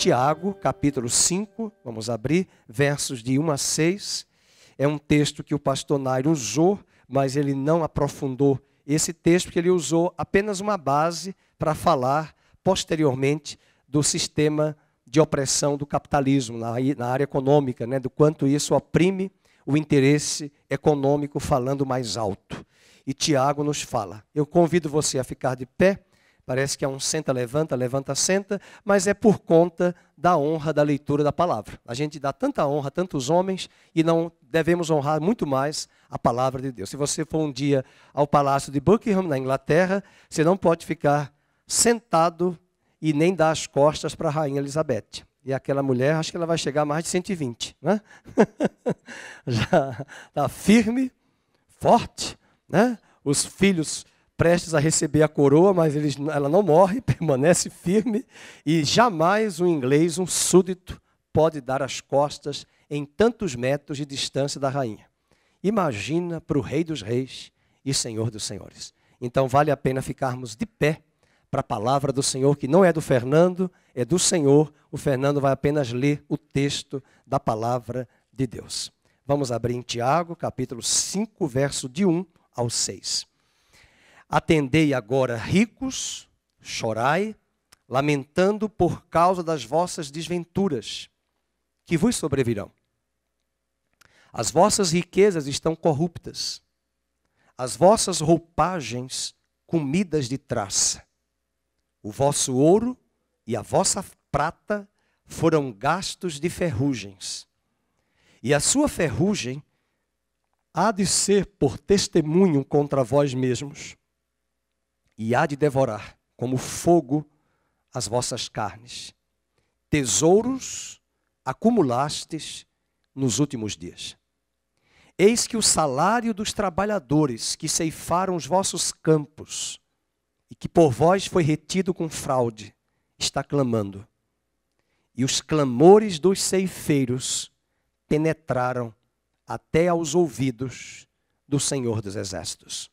Tiago, capítulo 5, vamos abrir, versos de 1 a 6. É um texto que o pastor Nairo usou, mas ele não aprofundou esse texto, porque ele usou apenas uma base para falar posteriormente do sistema de opressão do capitalismo na área econômica, né, do quanto isso oprime o interesse econômico falando mais alto. E Tiago nos fala. Eu convido você a ficar de pé. Parece que é um senta-levanta, levanta-senta, mas é por conta da honra da leitura da palavra. A gente dá tanta honra a tantos homens e não devemos honrar muito mais a palavra de Deus. Se você for um dia ao Palácio de Buckingham, na Inglaterra, você não pode ficar sentado e nem dar as costas para a Rainha Elizabeth. E aquela mulher, acho que ela vai chegar a mais de 120, né? Já está firme, forte, né? Os filhos prestes a receber a coroa, mas ela não morre, permanece firme, e jamais um inglês, um súdito, pode dar as costas em tantos metros de distância da rainha. Imagina para o Rei dos Reis e Senhor dos Senhores. Então vale a pena ficarmos de pé para a palavra do Senhor, que não é do Fernando, é do Senhor. O Fernando vai apenas ler o texto da palavra de Deus. Vamos abrir em Tiago, capítulo 5, verso de 1 ao 6. Atendei agora, ricos, chorai, lamentando por causa das vossas desventuras, que vos sobrevirão. As vossas riquezas estão corruptas, as vossas roupagens comidas de traça. O vosso ouro e a vossa prata foram gastos de ferrugens, e a sua ferrugem há de ser por testemunho contra vós mesmos, e há de devorar, como fogo, as vossas carnes. Tesouros acumulastes nos últimos dias. Eis que o salário dos trabalhadores que ceifaram os vossos campos, e que por vós foi retido com fraude, está clamando. E os clamores dos ceifeiros penetraram até aos ouvidos do Senhor dos Exércitos.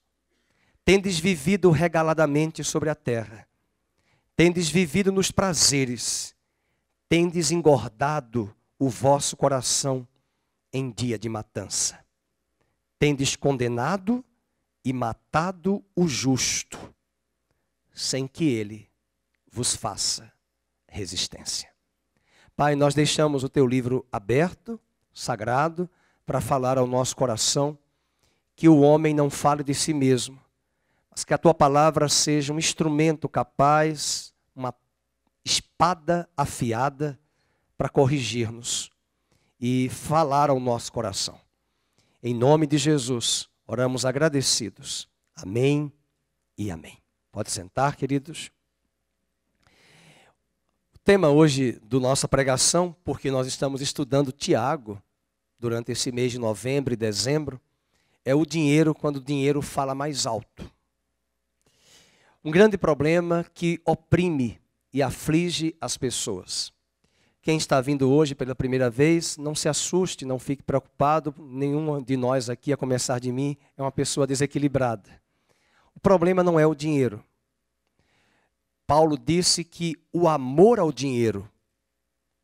Tendes vivido regaladamente sobre a terra, tendes vivido nos prazeres, tendes engordado o vosso coração em dia de matança. Tendes condenado e matado o justo, sem que ele vos faça resistência. Pai, nós deixamos o teu livro aberto, sagrado, para falar ao nosso coração, que o homem não fale de si mesmo, mas que a tua palavra seja um instrumento capaz, uma espada afiada para corrigir-nos e falar ao nosso coração. Em nome de Jesus, oramos agradecidos. Amém e amém. Pode sentar, queridos. O tema hoje da nossa pregação, porque nós estamos estudando Tiago durante esse mês de novembro e dezembro, é o dinheiro quando o dinheiro fala mais alto. Um grande problema que oprime e aflige as pessoas. Quem está vindo hoje pela primeira vez, não se assuste, não fique preocupado. Nenhum de nós aqui, a começar de mim, é uma pessoa desequilibrada. O problema não é o dinheiro. Paulo disse que o amor ao dinheiro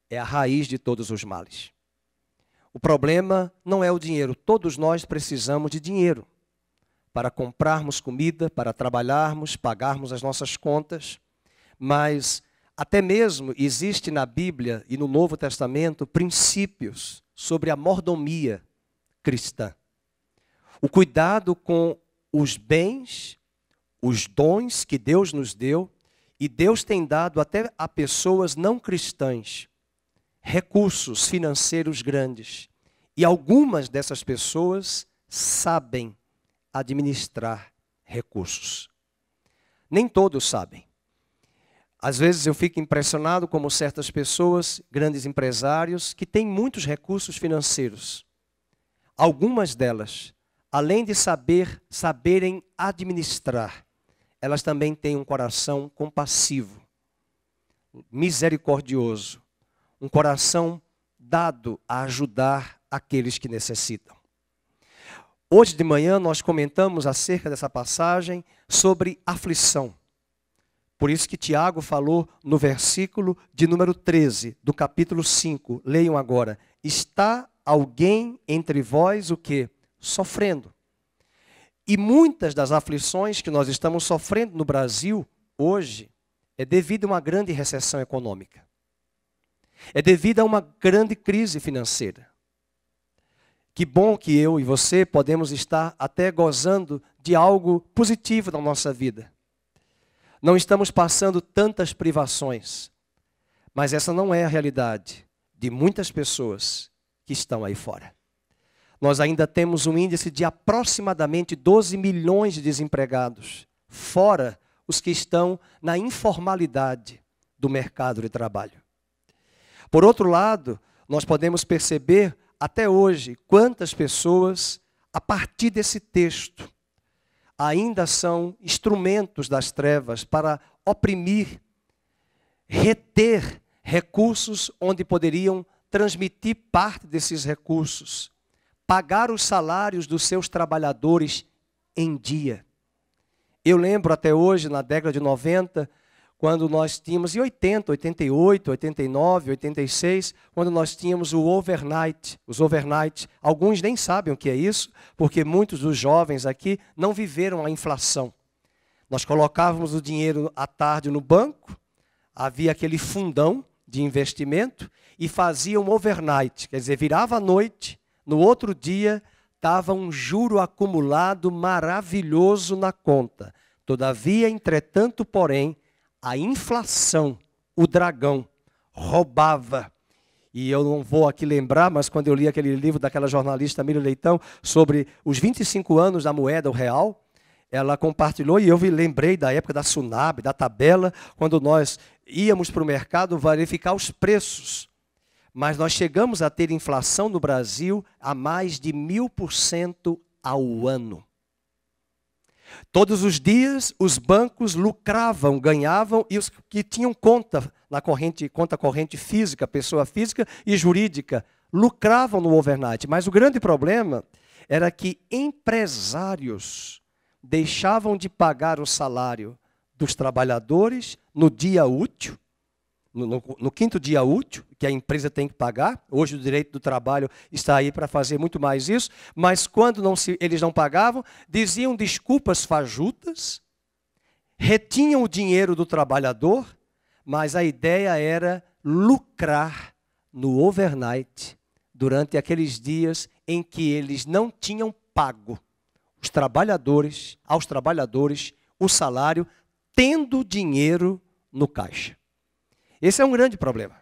é a raiz de todos os males. O problema não é o dinheiro. Todos nós precisamos de dinheiro para comprarmos comida, para trabalharmos, pagarmos as nossas contas. Mas até mesmo existe na Bíblia e no Novo Testamento princípios sobre a mordomia cristã. O cuidado com os bens, os dons que Deus nos deu, e Deus tem dado até a pessoas não cristãs recursos financeiros grandes. E algumas dessas pessoas sabem administrar recursos. Nem todos sabem. Às vezes eu fico impressionado como certas pessoas, grandes empresários, que têm muitos recursos financeiros. Algumas delas, além de saberem administrar, elas também têm um coração compassivo, misericordioso, um coração dado a ajudar aqueles que necessitam. Hoje de manhã nós comentamos acerca dessa passagem sobre aflição. Por isso que Tiago falou no versículo de número 13, do capítulo 5. Leiam agora. Está alguém entre vós o quê? Sofrendo. E muitas das aflições que nós estamos sofrendo no Brasil hoje é devido a uma grande recessão econômica. É devido a uma grande crise financeira. Que bom que eu e você podemos estar até gozando de algo positivo na nossa vida. Não estamos passando tantas privações, mas essa não é a realidade de muitas pessoas que estão aí fora. Nós ainda temos um índice de aproximadamente 12 milhões de desempregados, fora os que estão na informalidade do mercado de trabalho. Por outro lado, nós podemos perceber até hoje quantas pessoas, a partir desse texto, ainda são instrumentos das trevas para oprimir, reter recursos onde poderiam transmitir parte desses recursos, pagar os salários dos seus trabalhadores em dia. Eu lembro até hoje, na década de 90, quando nós tínhamos, em 80, 88, 89, 86, quando nós tínhamos o overnight, os overnight. Alguns nem sabem o que é isso, porque muitos dos jovens aqui não viveram a inflação. Nós colocávamos o dinheiro à tarde no banco, havia aquele fundão de investimento e fazia um overnight, quer dizer, virava à noite, no outro dia estava um juro acumulado maravilhoso na conta. Todavia, entretanto, porém, a inflação, o dragão, roubava. E eu não vou aqui lembrar, mas quando eu li aquele livro daquela jornalista Miriam Leitão sobre os 25 anos da moeda, o real, ela compartilhou e eu me lembrei da época da Sunab, da tabela, quando nós íamos para o mercado verificar os preços. Mas nós chegamos a ter inflação no Brasil a mais de 1000% ao ano. Todos os dias os bancos lucravam, ganhavam, e os que tinham conta corrente física, pessoa física e jurídica, lucravam no overnight. Mas o grande problema era que empresários deixavam de pagar o salário dos trabalhadores no dia útil, no quinto dia útil, que a empresa tem que pagar. Hoje o direito do trabalho está aí para fazer muito mais isso, mas quando eles não pagavam, diziam desculpas fajutas, retinham o dinheiro do trabalhador, mas a ideia era lucrar no overnight, durante aqueles dias em que eles não tinham pago aos trabalhadores o salário, tendo dinheiro no caixa. Esse é um grande problema.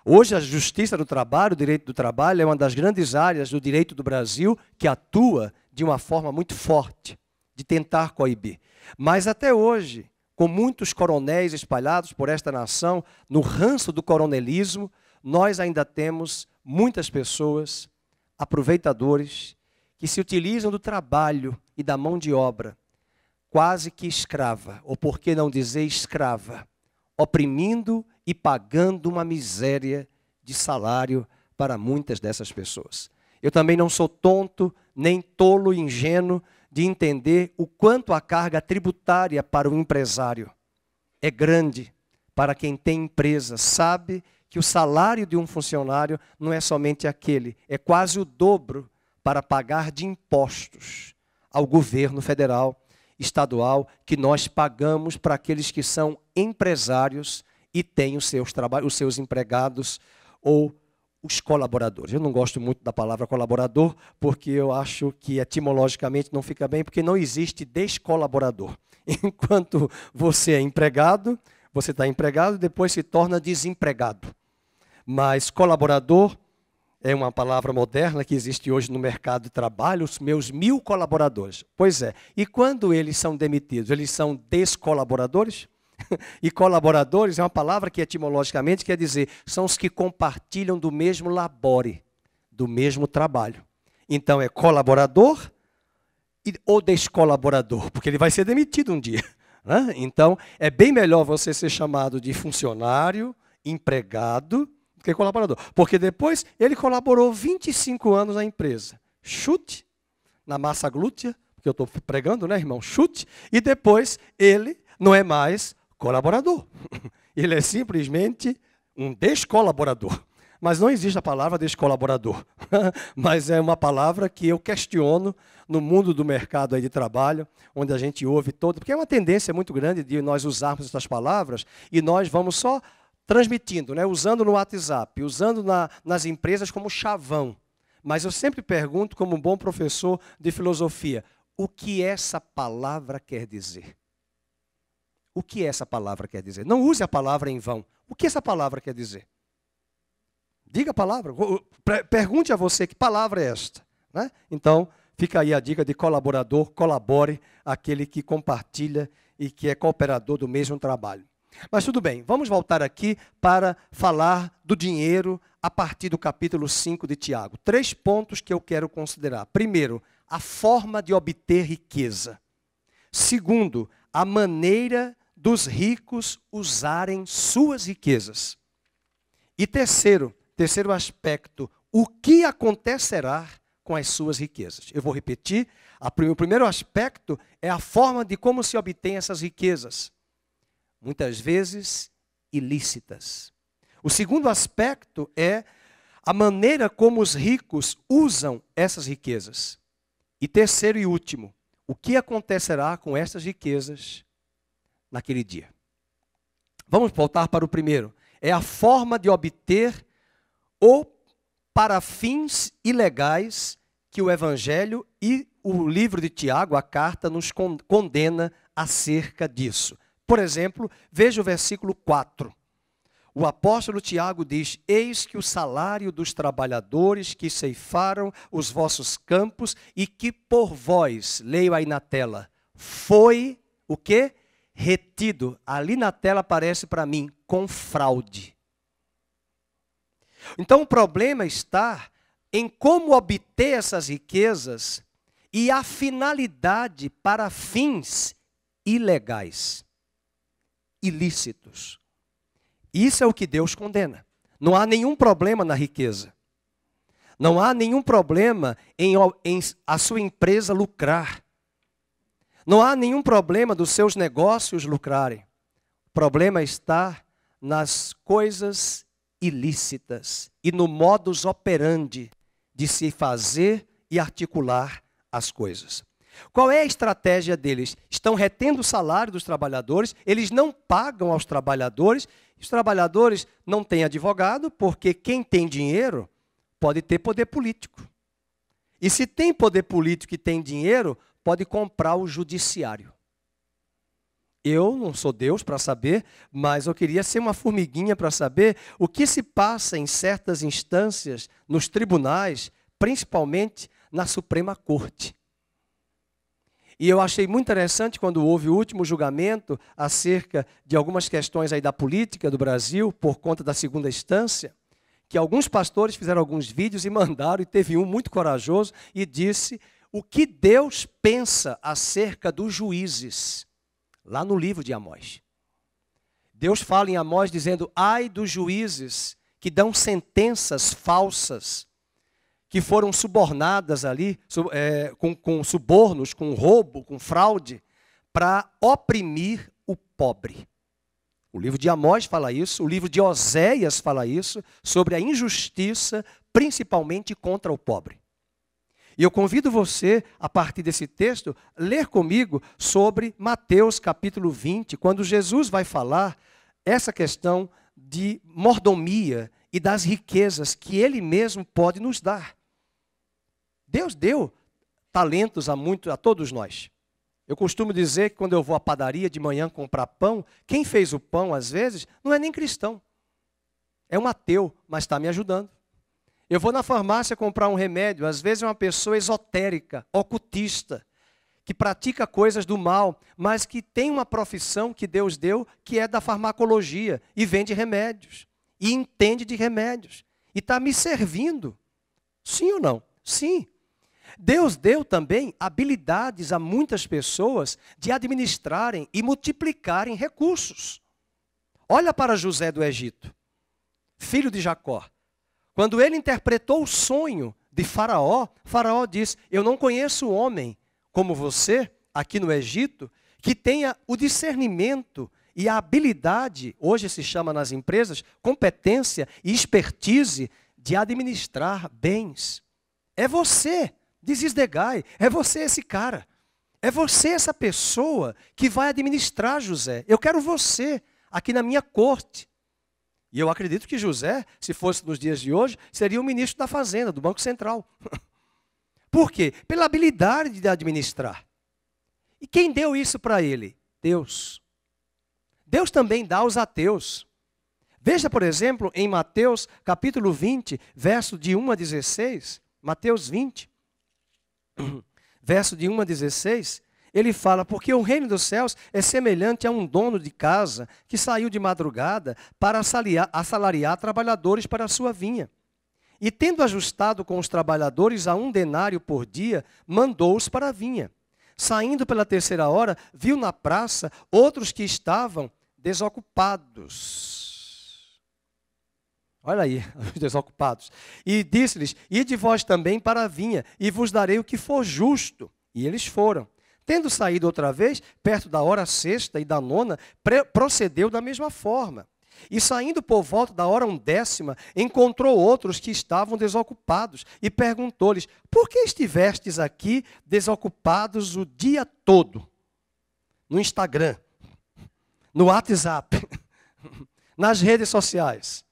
Hoje a justiça do trabalho, o direito do trabalho, é uma das grandes áreas do direito do Brasil que atua de uma forma muito forte, de tentar coibir. Mas até hoje, com muitos coronéis espalhados por esta nação, no ranço do coronelismo, nós ainda temos muitas pessoas, aproveitadores, que se utilizam do trabalho e da mão de obra, quase que escrava, ou por que não dizer escrava, oprimindo e pagando uma miséria de salário para muitas dessas pessoas. Eu também não sou tonto, nem tolo e ingênuo de entender o quanto a carga tributária para o empresário é grande. Para quem tem empresa, sabe que o salário de um funcionário não é somente aquele, é quase o dobro para pagar de impostos ao governo federal, estadual, que nós pagamos para aqueles que são empresários e têm os seus empregados ou os colaboradores. Eu não gosto muito da palavra colaborador, porque eu acho que etimologicamente não fica bem, porque não existe descolaborador. Enquanto você é empregado, você está empregado e depois se torna desempregado. Mas colaborador é uma palavra moderna que existe hoje no mercado de trabalho, os meus 1000 colaboradores. Pois é, e quando eles são demitidos, eles são descolaboradores? E colaboradores é uma palavra que etimologicamente quer dizer, são os que compartilham do mesmo labore, do mesmo trabalho. Então é colaborador ou descolaborador, porque ele vai ser demitido um dia. Né? Então é bem melhor você ser chamado de funcionário, empregado, do que colaborador. Porque depois ele colaborou 25 anos na empresa. Chute na massa glútea, porque eu estou pregando, né, irmão? Chute, e depois ele não é mais Colaborador. Ele é simplesmente um descolaborador. Mas não existe a palavra descolaborador. Mas é uma palavra que eu questiono no mundo do mercado aí de trabalho, onde a gente ouve todo, porque é uma tendência muito grande de nós usarmos essas palavras e nós vamos só transmitindo, né? Usando no WhatsApp, usando nas empresas como chavão. Mas eu sempre pergunto, como um bom professor de filosofia, o que essa palavra quer dizer? O que essa palavra quer dizer? Não use a palavra em vão. O que essa palavra quer dizer? Diga a palavra. Pergunte a você que palavra é esta, né? Então, fica aí a dica de colaborador, colabore, aquele que compartilha e que é cooperador do mesmo trabalho. Mas tudo bem, vamos voltar aqui para falar do dinheiro a partir do capítulo 5 de Tiago. 3 pontos que eu quero considerar. Primeiro, a forma de obter riqueza. Segundo, a maneira dos ricos usarem suas riquezas. E terceiro aspecto, o que acontecerá com as suas riquezas. Eu vou repetir, o primeiro aspecto é a forma de como se obtém essas riquezas. Muitas vezes ilícitas. O segundo aspecto é a maneira como os ricos usam essas riquezas. E terceiro e último, o que acontecerá com essas riquezas naquele dia. Vamos voltar para o primeiro. É a forma de obter ou para fins ilegais que o Evangelho e o livro de Tiago, a carta, nos condena acerca disso. Por exemplo, veja o versículo 4. O apóstolo Tiago diz: eis que o salário dos trabalhadores que ceifaram os vossos campos e que por vós, leio aí na tela, foi o quê? Retido. Ali na tela aparece para mim, com fraude. Então o problema está em como obter essas riquezas e a finalidade para fins ilegais. Ilícitos. Isso é o que Deus condena. Não há nenhum problema na riqueza. Não há nenhum problema em a sua empresa lucrar. Não há nenhum problema dos seus negócios lucrarem. O problema está nas coisas ilícitas e no modus operandi de se fazer e articular as coisas. Qual é a estratégia deles? Estão retendo o salário dos trabalhadores, eles não pagam aos trabalhadores, os trabalhadores não têm advogado, porque quem tem dinheiro pode ter poder político. E se tem poder político e tem dinheiro, pode comprar o judiciário. Eu não sou Deus para saber, mas eu queria ser uma formiguinha para saber o que se passa em certas instâncias, nos tribunais, principalmente na Suprema Corte. E eu achei muito interessante quando houve o último julgamento acerca de algumas questões aí da política do Brasil, por conta da segunda instância, que alguns pastores fizeram alguns vídeos e mandaram, e teve um muito corajoso, e disse o que Deus pensa acerca dos juízes, lá no livro de Amós. Deus fala em Amós dizendo: ai dos juízes que dão sentenças falsas, que foram subornadas ali, com subornos, com roubo, com fraude, para oprimir o pobre. O livro de Amós fala isso, o livro de Oséias fala isso, sobre a injustiça, principalmente contra o pobre. E eu convido você, a partir desse texto, ler comigo sobre Mateus capítulo 20, quando Jesus vai falar essa questão de mordomia e das riquezas que Ele mesmo pode nos dar. Deus deu talentos a todos nós. Eu costumo dizer que quando eu vou à padaria de manhã comprar pão, quem fez o pão, às vezes, não é nem cristão. É um ateu, mas está me ajudando. Eu vou na farmácia comprar um remédio, às vezes é uma pessoa esotérica, ocultista, que pratica coisas do mal, mas que tem uma profissão que Deus deu, que é da farmacologia, e vende remédios, e entende de remédios, e está me servindo. Sim ou não? Sim. Deus deu também habilidades a muitas pessoas de administrarem e multiplicarem recursos. Olha para José do Egito, filho de Jacó. Quando ele interpretou o sonho de Faraó, Faraó disse: eu não conheço homem como você, aqui no Egito, que tenha o discernimento E a habilidade, hoje se chama nas empresas, competência e expertise de administrar bens. É você, this is the guy, é você esse cara. É você essa pessoa que vai administrar José. Eu quero você aqui na minha corte. E eu acredito que José, se fosse nos dias de hoje, seria o ministro da Fazenda, do Banco Central. Por quê? Pela habilidade de administrar. E quem deu isso para ele? Deus. Deus também dá aos ateus. Veja, por exemplo, em Mateus capítulo 20, verso de 1 a 16. Mateus 20, verso de 1 a 16. Ele fala, porque o reino dos céus é semelhante a um dono de casa que saiu de madrugada para assalariar trabalhadores para a sua vinha. E tendo ajustado com os trabalhadores a 1 denário por dia, mandou-os para a vinha. Saindo pela 3ª hora, viu na praça outros que estavam desocupados. Olha aí, os desocupados. E disse-lhes, ide vós também para a vinha, e vos darei o que for justo. E eles foram. Tendo saído outra vez, perto da hora 6ª e da 9ª, procedeu da mesma forma. E saindo por volta da hora 10ª, encontrou outros que estavam desocupados e perguntou-lhes, por que estivestes aqui desocupados o dia todo? No Instagram, no WhatsApp, nas redes sociais.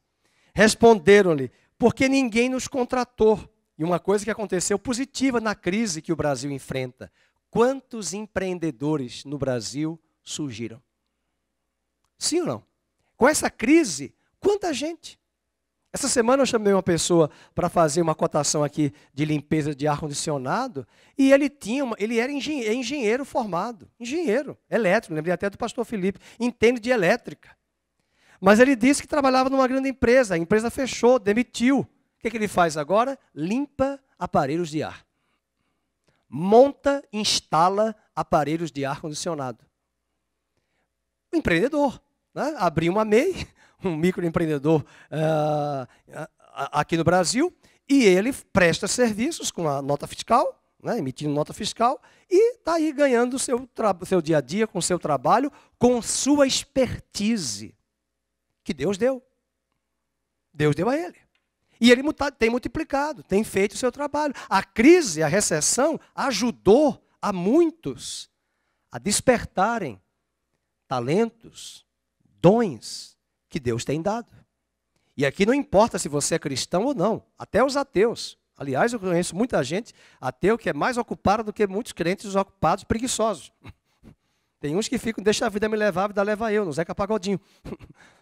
Responderam-lhe, porque ninguém nos contratou. E uma coisa que aconteceu positiva na crise que o Brasil enfrenta. Quantos empreendedores no Brasil surgiram? Sim ou não? Com essa crise, quanta gente? Essa semana eu chamei uma pessoa para fazer uma cotação aqui de limpeza de ar-condicionado e ele era engenheiro formado, engenheiro elétrico, lembrei até do pastor Felipe, entende de elétrica. Mas ele disse que trabalhava numa grande empresa, a empresa fechou, demitiu. O que ele faz agora? Limpa aparelhos de ar. Monta, instala aparelhos de ar-condicionado. Um empreendedor. Né? Abriu uma MEI, um microempreendedor aqui no Brasil, e ele presta serviços com a nota fiscal, né? Emitindo nota fiscal, e está aí ganhando o seu dia a dia, com o seu trabalho, com sua expertise, que Deus deu. Deus deu a ele. E ele tem multiplicado, tem feito o seu trabalho. A crise, a recessão, ajudou a muitos a despertarem talentos, dons que Deus tem dado. E aqui não importa se você é cristão ou não, até os ateus. Aliás, eu conheço muita gente ateu que é mais ocupada do que muitos crentes desocupados, preguiçosos. Tem uns que ficam, deixa a vida me levar, a vida leva eu, no Zeca Pagodinho.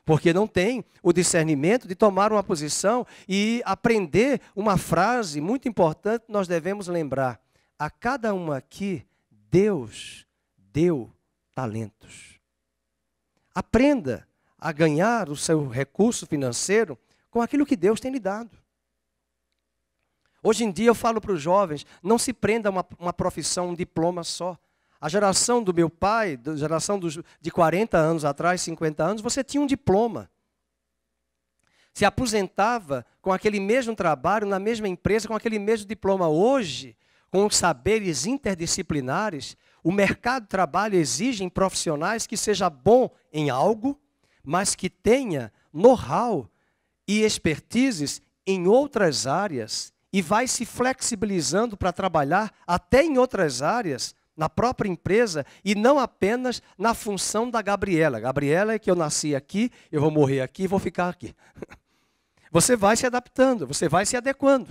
Porque não tem o discernimento de tomar uma posição e aprender uma frase muito importante que nós devemos lembrar. A cada um aqui, Deus deu talentos. Aprenda a ganhar o seu recurso financeiro com aquilo que Deus tem lhe dado. Hoje em dia eu falo para os jovens, não se prenda a uma profissão, um diploma só. A geração do meu pai, a geração de 40 anos atrás, 50 anos, você tinha um diploma. Se aposentava com aquele mesmo trabalho, na mesma empresa, com aquele mesmo diploma. Hoje, com os saberes interdisciplinares, o mercado de trabalho exige em profissionais que seja bom em algo, mas que tenha know-how e expertises em outras áreas e vai se flexibilizando para trabalhar até em outras áreas, na própria empresa e não apenas na função da Gabriela. Gabriela é que eu nasci aqui, eu vou morrer aqui e vou ficar aqui. Você vai se adaptando, você vai se adequando.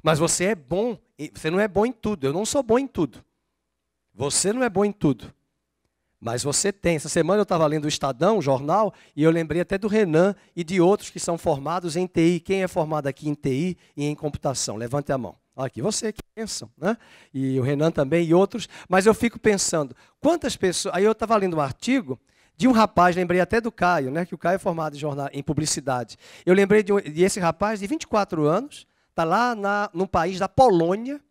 Mas você é bom, você não é bom em tudo. Eu não sou bom em tudo. Você não é bom em tudo. Mas você tem. Essa semana eu estava lendo o Estadão, o jornal, e eu lembrei até do Renan e de outros que são formados em TI. Quem é formado aqui em TI e em computação? Levante a mão. Aqui você que pensam, né? E o Renan também e outros. Mas eu fico pensando, quantas pessoas... Aí eu estava lendo um artigo de um rapaz, lembrei até do Caio, né? Que o Caio é formado em publicidade. Eu lembrei de esse rapaz de 24 anos, está lá no país da Polônia,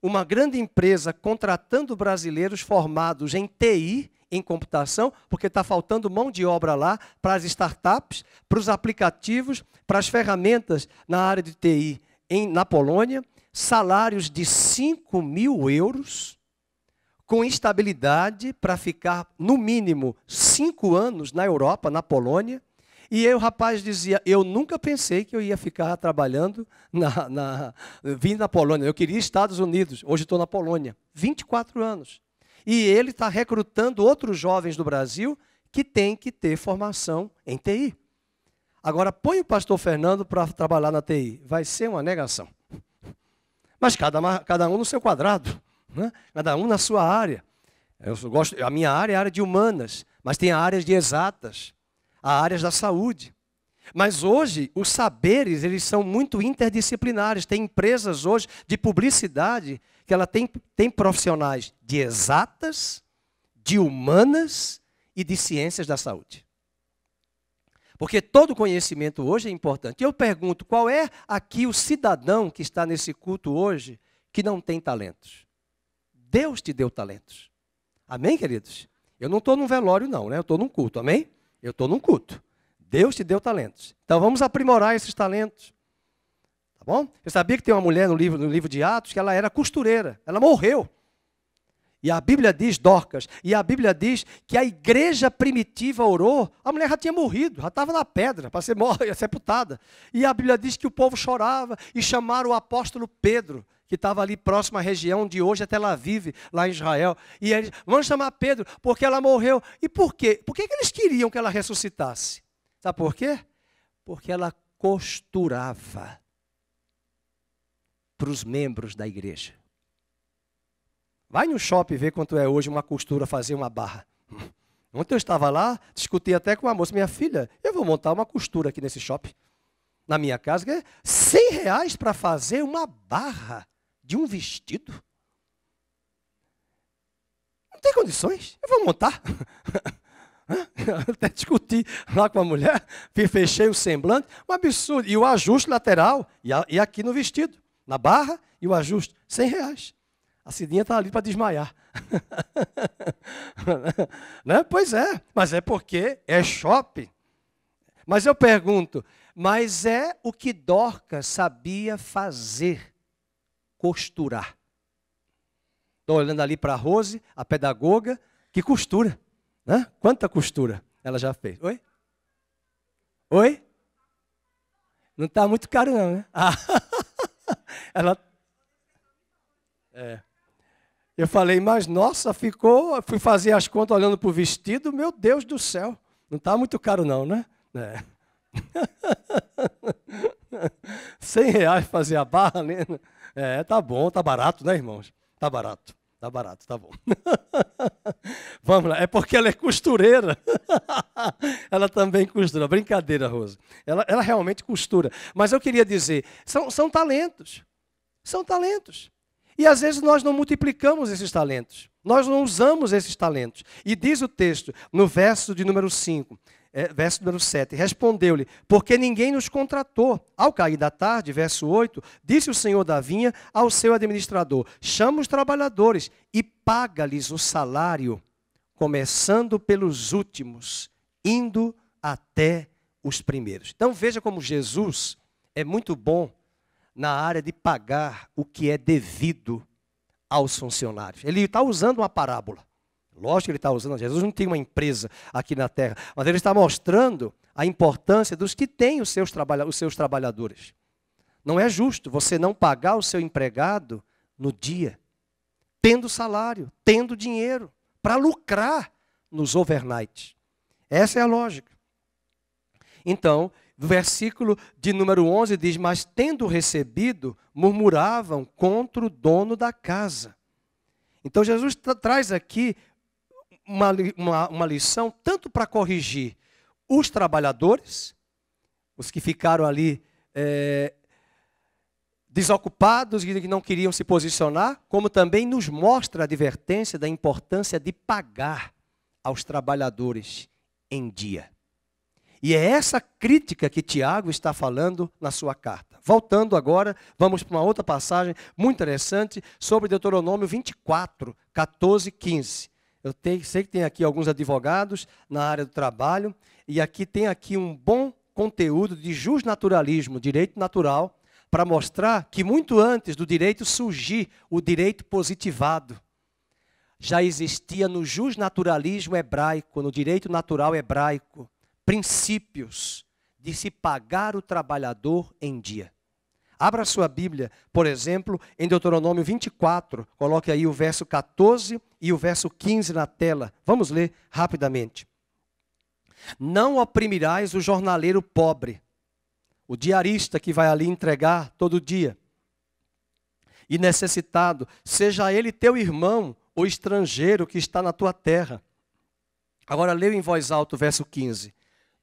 uma grande empresa contratando brasileiros formados em TI, em computação, porque está faltando mão de obra lá para as startups, para os aplicativos, para as ferramentas na área de TI na Polônia, salários de 5.000 euros, com estabilidade para ficar, no mínimo, 5 anos na Europa, na Polônia. E aí o rapaz dizia, eu nunca pensei que eu ia ficar trabalhando, vindo da Polônia. Eu queria Estados Unidos, hoje estou na Polônia. 24 anos. E ele está recrutando outros jovens do Brasil que têm que ter formação em TI. Agora, põe o pastor Fernando para trabalhar na TI. Vai ser uma negação. Mas cada um no seu quadrado, né? Cada um na sua área. A minha área é a área de humanas, mas tem áreas de exatas, há áreas da saúde. Mas hoje, os saberes, eles são muito interdisciplinares. Tem empresas hoje de publicidade que ela tem profissionais de exatas, de humanas e de ciências da saúde. Porque todo conhecimento hoje é importante. Eu pergunto, qual é aqui o cidadão que está nesse culto hoje que não tem talentos? Deus te deu talentos. Amém, queridos? Eu não estou num velório, não, né? Eu estou num culto, amém? Eu estou num culto. Deus te deu talentos. Então vamos aprimorar esses talentos. Tá bom? Eu sabia que tem uma mulher no livro de Atos que ela era costureira. Ela morreu. E a Bíblia diz, Dorcas, e a Bíblia diz que a igreja primitiva orou, a mulher já tinha morrido, já estava na pedra para ser sepultada. E a Bíblia diz que o povo chorava e chamaram o apóstolo Pedro, que estava ali próximo à região de hoje, até Tel Aviv, lá em Israel. E eles, vamos chamar Pedro, porque ela morreu. E por quê? Por que eles queriam que ela ressuscitasse? Sabe por quê? Porque ela costurava para os membros da igreja. Vai no shopping ver quanto é hoje uma costura fazer uma barra. Ontem eu estava lá, discuti até com a moça, minha filha, eu vou montar uma costura aqui nesse shopping, na minha casa, que é R$100 para fazer uma barra de um vestido. Não tem condições, eu vou montar. Até discuti lá com a mulher, fechei o semblante, um absurdo. E o ajuste lateral, e aqui no vestido, na barra e o ajuste, R$100. A Cidinha está ali para desmaiar. Né? Pois é, mas é porque é shopping. Mas eu pergunto, mas é o que Dorcas sabia fazer, costurar. Estou olhando ali para a Rose, a pedagoga, que costura. Né? Quanta costura ela já fez? Oi? Oi? Não está muito caro não, né? Ela... Eu falei, mas nossa, fui fazer as contas olhando para o vestido, meu Deus do céu. Não está muito caro não, né? R$100 fazer a barra, né? Tá bom, tá barato, né, irmãos? Tá barato, tá bom. Vamos lá, é porque ela é costureira. Ela também costura, brincadeira, Rosa. Ela realmente costura. Mas eu queria dizer, são talentos. São talentos. E às vezes nós não multiplicamos esses talentos. Nós não usamos esses talentos. E diz o texto, no verso de número 5, verso número 7, respondeu-lhe, porque ninguém nos contratou. Ao cair da tarde, verso 8, disse o senhor da vinha ao seu administrador, chama os trabalhadores e paga-lhes o salário, começando pelos últimos, indo até os primeiros. Então veja como Jesus é muito bom na área de pagar o que é devido aos funcionários. Ele está usando uma parábola. Lógico que ele está usando. Jesus não tem uma empresa aqui na terra, mas ele está mostrando a importância dos que têm os seus trabalhadores. Não é justo você não pagar o seu empregado no dia, tendo salário, tendo dinheiro, para lucrar nos overnights. Essa é a lógica. Então, o versículo de número 11 diz, mas tendo recebido, murmuravam contra o dono da casa. Então Jesus traz aqui uma lição tanto para corrigir os trabalhadores, os que ficaram ali desocupados e que não queriam se posicionar, como também nos mostra a advertência da importância de pagar aos trabalhadores em dia. E é essa crítica que Tiago está falando na sua carta. Voltando agora, vamos para uma outra passagem muito interessante sobre Deuteronômio 24, 14 e 15. Eu sei que tem aqui alguns advogados na área do trabalho, e aqui tem aqui um bom conteúdo de justnaturalismo, direito natural, para mostrar que muito antes do direito surgir o direito positivado. já existia no justnaturalismo hebraico, no direito natural hebraico, princípios de se pagar o trabalhador em dia. Abra sua Bíblia, por exemplo, em Deuteronômio 24, coloque aí o verso 14 e o verso 15 na tela. Vamos ler rapidamente. Não oprimirás o jornaleiro pobre, o diarista que vai ali entregar todo dia, e necessitado, seja ele teu irmão ou estrangeiro que está na tua terra. Agora leia em voz alta o verso 15.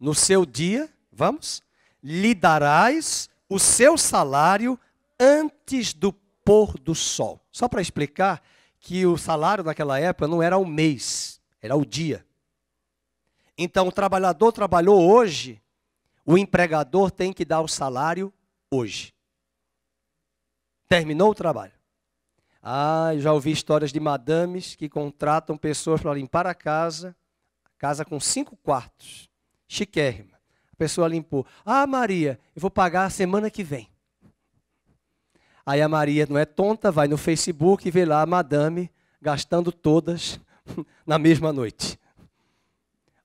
No seu dia, vamos, lhe darás o seu salário antes do pôr do sol. Só para explicar que o salário naquela época não era o mês, era o dia. Então o trabalhador trabalhou hoje, o empregador tem que dar o salário hoje. Terminou o trabalho. Já ouvi histórias de madames que contratam pessoas para limpar a casa com 5 quartos, chiquérrima. A pessoa limpou. Maria, eu vou pagar a semana que vem. Aí a Maria não é tonta, vai no Facebook e vê lá a madame gastando todas na mesma noite.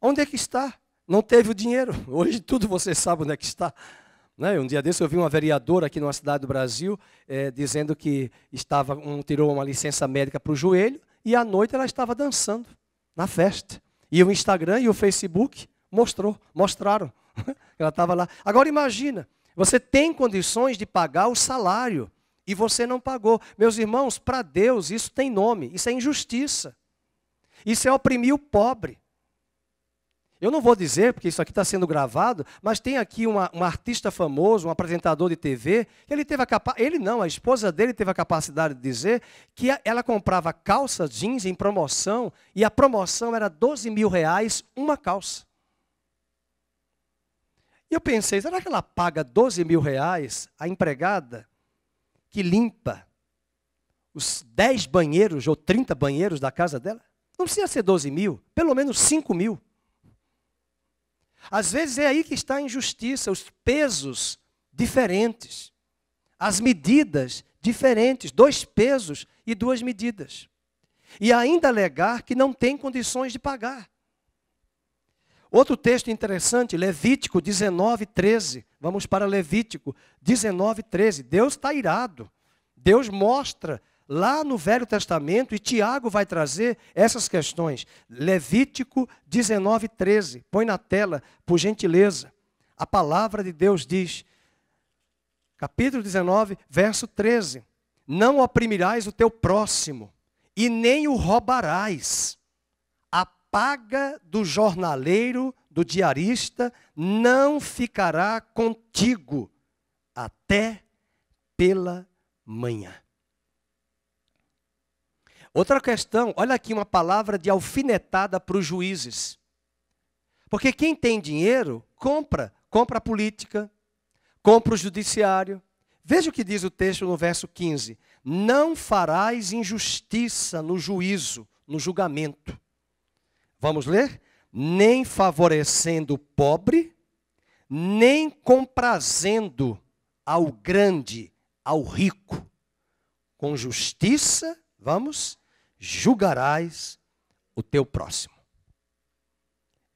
Onde é que está? Não teve o dinheiro. Hoje tudo você sabe onde é que está. Um dia desse eu vi uma vereadora aqui numa cidade do Brasil dizendo que tirou uma licença médica para o joelho e à noite ela estava dançando na festa. E o Instagram e o Facebook mostraram. Ela estava lá. Agora imagina, você tem condições de pagar o salário e você não pagou. Meus irmãos, para Deus isso tem nome, isso é injustiça. Isso é oprimir o pobre. Eu não vou dizer, porque isso aqui está sendo gravado, mas tem aqui um artista famoso, um apresentador de TV, que a esposa dele teve a capacidade de dizer que ela comprava calça jeans em promoção e a promoção era R$12.000 uma calça. E eu pensei, será que ela paga R$12.000 a empregada que limpa os 10 banheiros ou 30 banheiros da casa dela? Não precisa ser 12 mil, pelo menos 5 mil. Às vezes é aí que está a injustiça, os pesos diferentes, as medidas diferentes, 2 pesos e 2 medidas. E ainda alegar que não tem condições de pagar. Outro texto interessante, Levítico 19:13. Vamos para Levítico 19:13. Deus está irado. Deus mostra lá no Velho Testamento, e Tiago vai trazer essas questões. Levítico 19:13. Põe na tela, por gentileza. A palavra de Deus diz, capítulo 19, verso 13. Não oprimirás o teu próximo, e nem o roubarás. A paga do jornaleiro, do diarista, não ficará contigo até pela manhã. Outra questão, olha aqui uma palavra de alfinetada para os juízes. Porque quem tem dinheiro, compra a política, compra o judiciário. Veja o que diz o texto no verso 15. Não farás injustiça no juízo, no julgamento. Vamos ler? Nem favorecendo o pobre, nem comprazendo ao grande, ao rico. Com justiça, vamos, julgarás o teu próximo.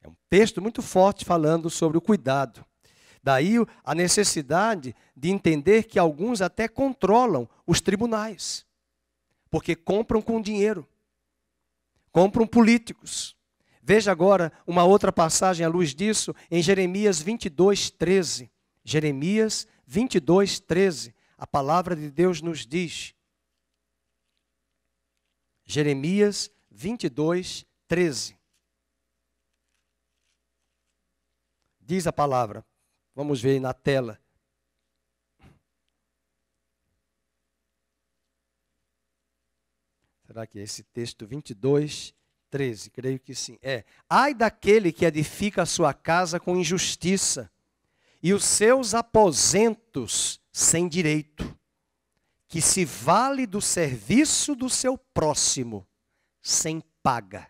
É um texto muito forte falando sobre o cuidado. Daí a necessidade de entender que alguns até controlam os tribunais, porque compram com dinheiro, compram políticos. Veja agora uma outra passagem à luz disso, em Jeremias 22:13. Jeremias 22:13. A palavra de Deus nos diz. Jeremias 22:13. Diz a palavra. Vamos ver aí na tela. Será que é esse texto 22:13? Creio que sim. Ai daquele que edifica a sua casa com injustiça e os seus aposentos sem direito, que se vale do serviço do seu próximo sem paga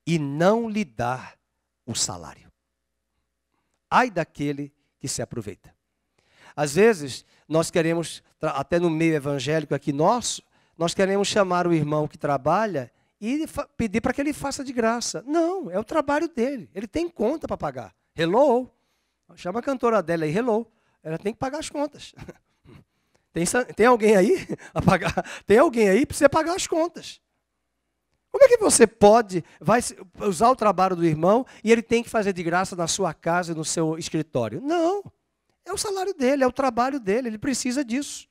e não lhe dá o salário. Ai daquele que se aproveita. Às vezes, nós queremos, até no meio evangélico aqui nosso, nós queremos chamar o irmão que trabalha e pedir para que ele faça de graça. Não, é o trabalho dele. Ele tem conta para pagar. Hello. Chama a cantora dela aí, hello. Ela tem que pagar as contas. Tem alguém aí a pagar? Tem alguém aí que precisa pagar as contas. Como é que você vai usar o trabalho do irmão e ele tem que fazer de graça na sua casa e no seu escritório? Não. É o salário dele, é o trabalho dele, ele precisa disso.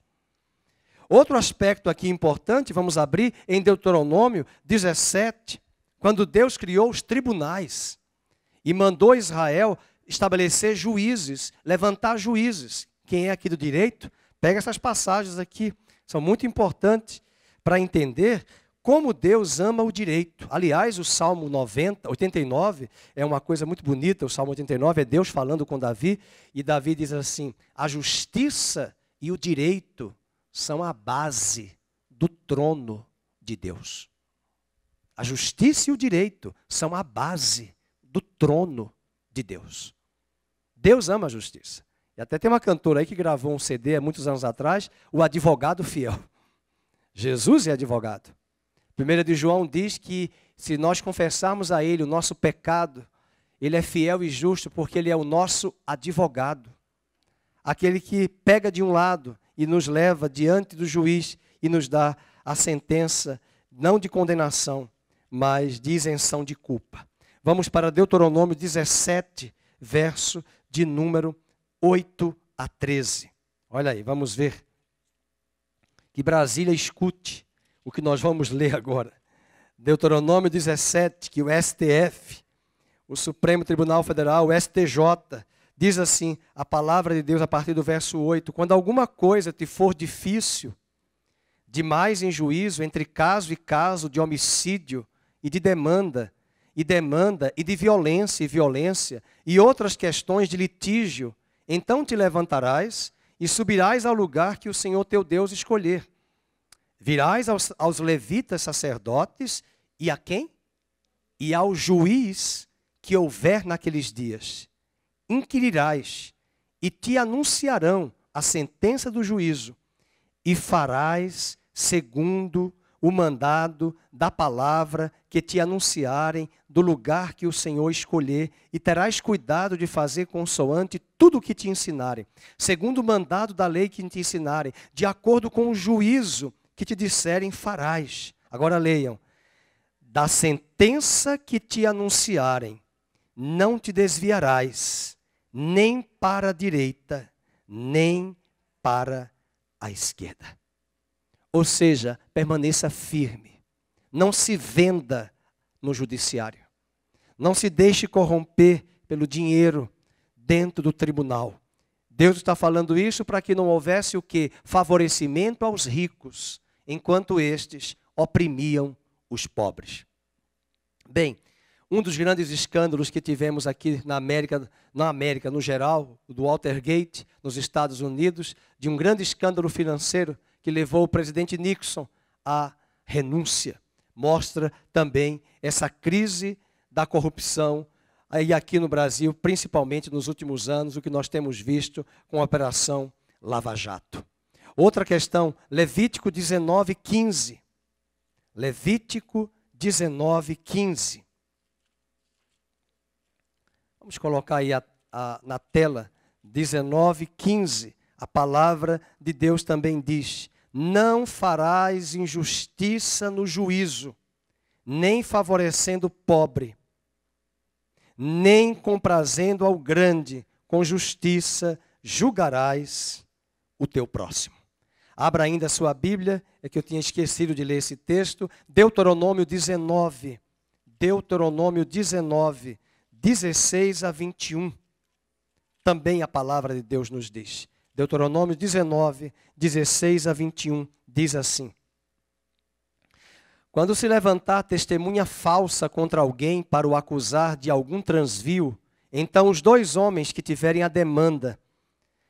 Outro aspecto aqui importante, vamos abrir em Deuteronômio 17, quando Deus criou os tribunais e mandou Israel estabelecer juízes, levantar juízes. Quem é aqui do direito, pega essas passagens aqui, são muito importantes para entender como Deus ama o direito. Aliás, o Salmo 89 é uma coisa muito bonita. O Salmo 89 é Deus falando com Davi. E Davi diz assim, a justiça e o direito são a base do trono de Deus. A justiça e o direito são a base do trono de Deus. Deus ama a justiça. E até tem uma cantora aí que gravou um CD há muitos anos atrás, o advogado fiel. Jesus é advogado. 1 de João diz que se nós confessarmos a Ele o nosso pecado, Ele é fiel e justo porque Ele é o nosso advogado. Aquele que pega de um lado e nos leva diante do juiz e nos dá a sentença, não de condenação, mas de isenção de culpa. Vamos para Deuteronômio 17, verso de número 8 a 13. Olha aí, vamos ver. Que Brasília escute o que nós vamos ler agora. Deuteronômio 17, que o STF, o Supremo Tribunal Federal, o STJ, diz assim, a palavra de Deus a partir do verso 8, quando alguma coisa te for difícil, demais em juízo, entre caso e caso, de homicídio e de demanda, e de violência e violência, e outras questões de litígio, então te levantarás e subirás ao lugar que o Senhor teu Deus escolher. Virás aos levitas sacerdotes e a quem? E ao juiz que houver naqueles dias. Inquirirás e te anunciarão a sentença do juízo e farás segundo o mandado da palavra que te anunciarem do lugar que o Senhor escolher e terás cuidado de fazer consoante tudo o que te ensinarem, segundo o mandado da lei que te ensinarem, de acordo com o juízo que te disserem farás. Agora leiam. Da sentença que te anunciarem, não te desviarás, nem para a direita, nem para a esquerda. Ou seja, permaneça firme. Não se venda no judiciário. Não se deixe corromper pelo dinheiro dentro do tribunal. Deus está falando isso para que não houvesse o quê? Favorecimento aos ricos, enquanto estes oprimiam os pobres. Bem, um dos grandes escândalos que tivemos aqui na América no geral, do Watergate, nos Estados Unidos, de um grande escândalo financeiro que levou o presidente Nixon à renúncia. Mostra também essa crise da corrupção, e aqui no Brasil, principalmente nos últimos anos, o que nós temos visto com a Operação Lava Jato. Outra questão, Levítico 19, 15. Levítico 19, 15. Vamos colocar aí na tela, 19, 15. A palavra de Deus também diz, não farás injustiça no juízo, nem favorecendo o pobre, nem comprazendo ao grande, com justiça julgarás o teu próximo. Abra ainda a sua Bíblia, é que eu tinha esquecido de ler esse texto, Deuteronômio 19, 16 a 21. Também a palavra de Deus nos diz. Deuteronômio 19, 16 a 21, diz assim. Quando se levantar testemunha falsa contra alguém para o acusar de algum transvio, então os dois homens que tiverem a demanda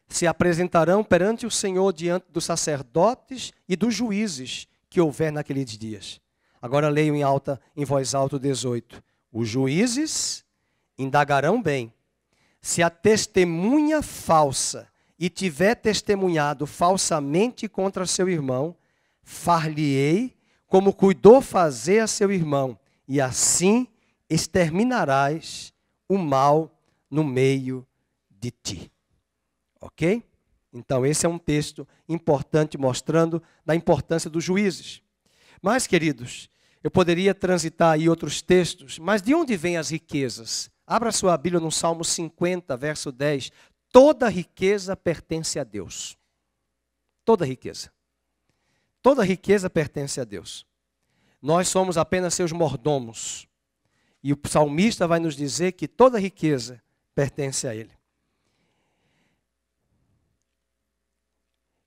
se apresentarão perante o Senhor diante dos sacerdotes e dos juízes que houver naqueles dias. Agora leio em voz alta o 18. Os juízes indagarão bem. Se a testemunha falsa e tiver testemunhado falsamente contra seu irmão, far-lhe-ei como cuidou fazer a seu irmão, e assim exterminarás o mal no meio de ti. Ok? Então, esse é um texto importante mostrando da importância dos juízes. Mas, queridos, eu poderia transitar aí outros textos, mas de onde vêm as riquezas? Abra sua Bíblia no Salmo 50, verso 10. Toda riqueza pertence a Deus. Toda riqueza. Toda riqueza pertence a Deus. Nós somos apenas seus mordomos. E o salmista vai nos dizer que toda riqueza pertence a Ele.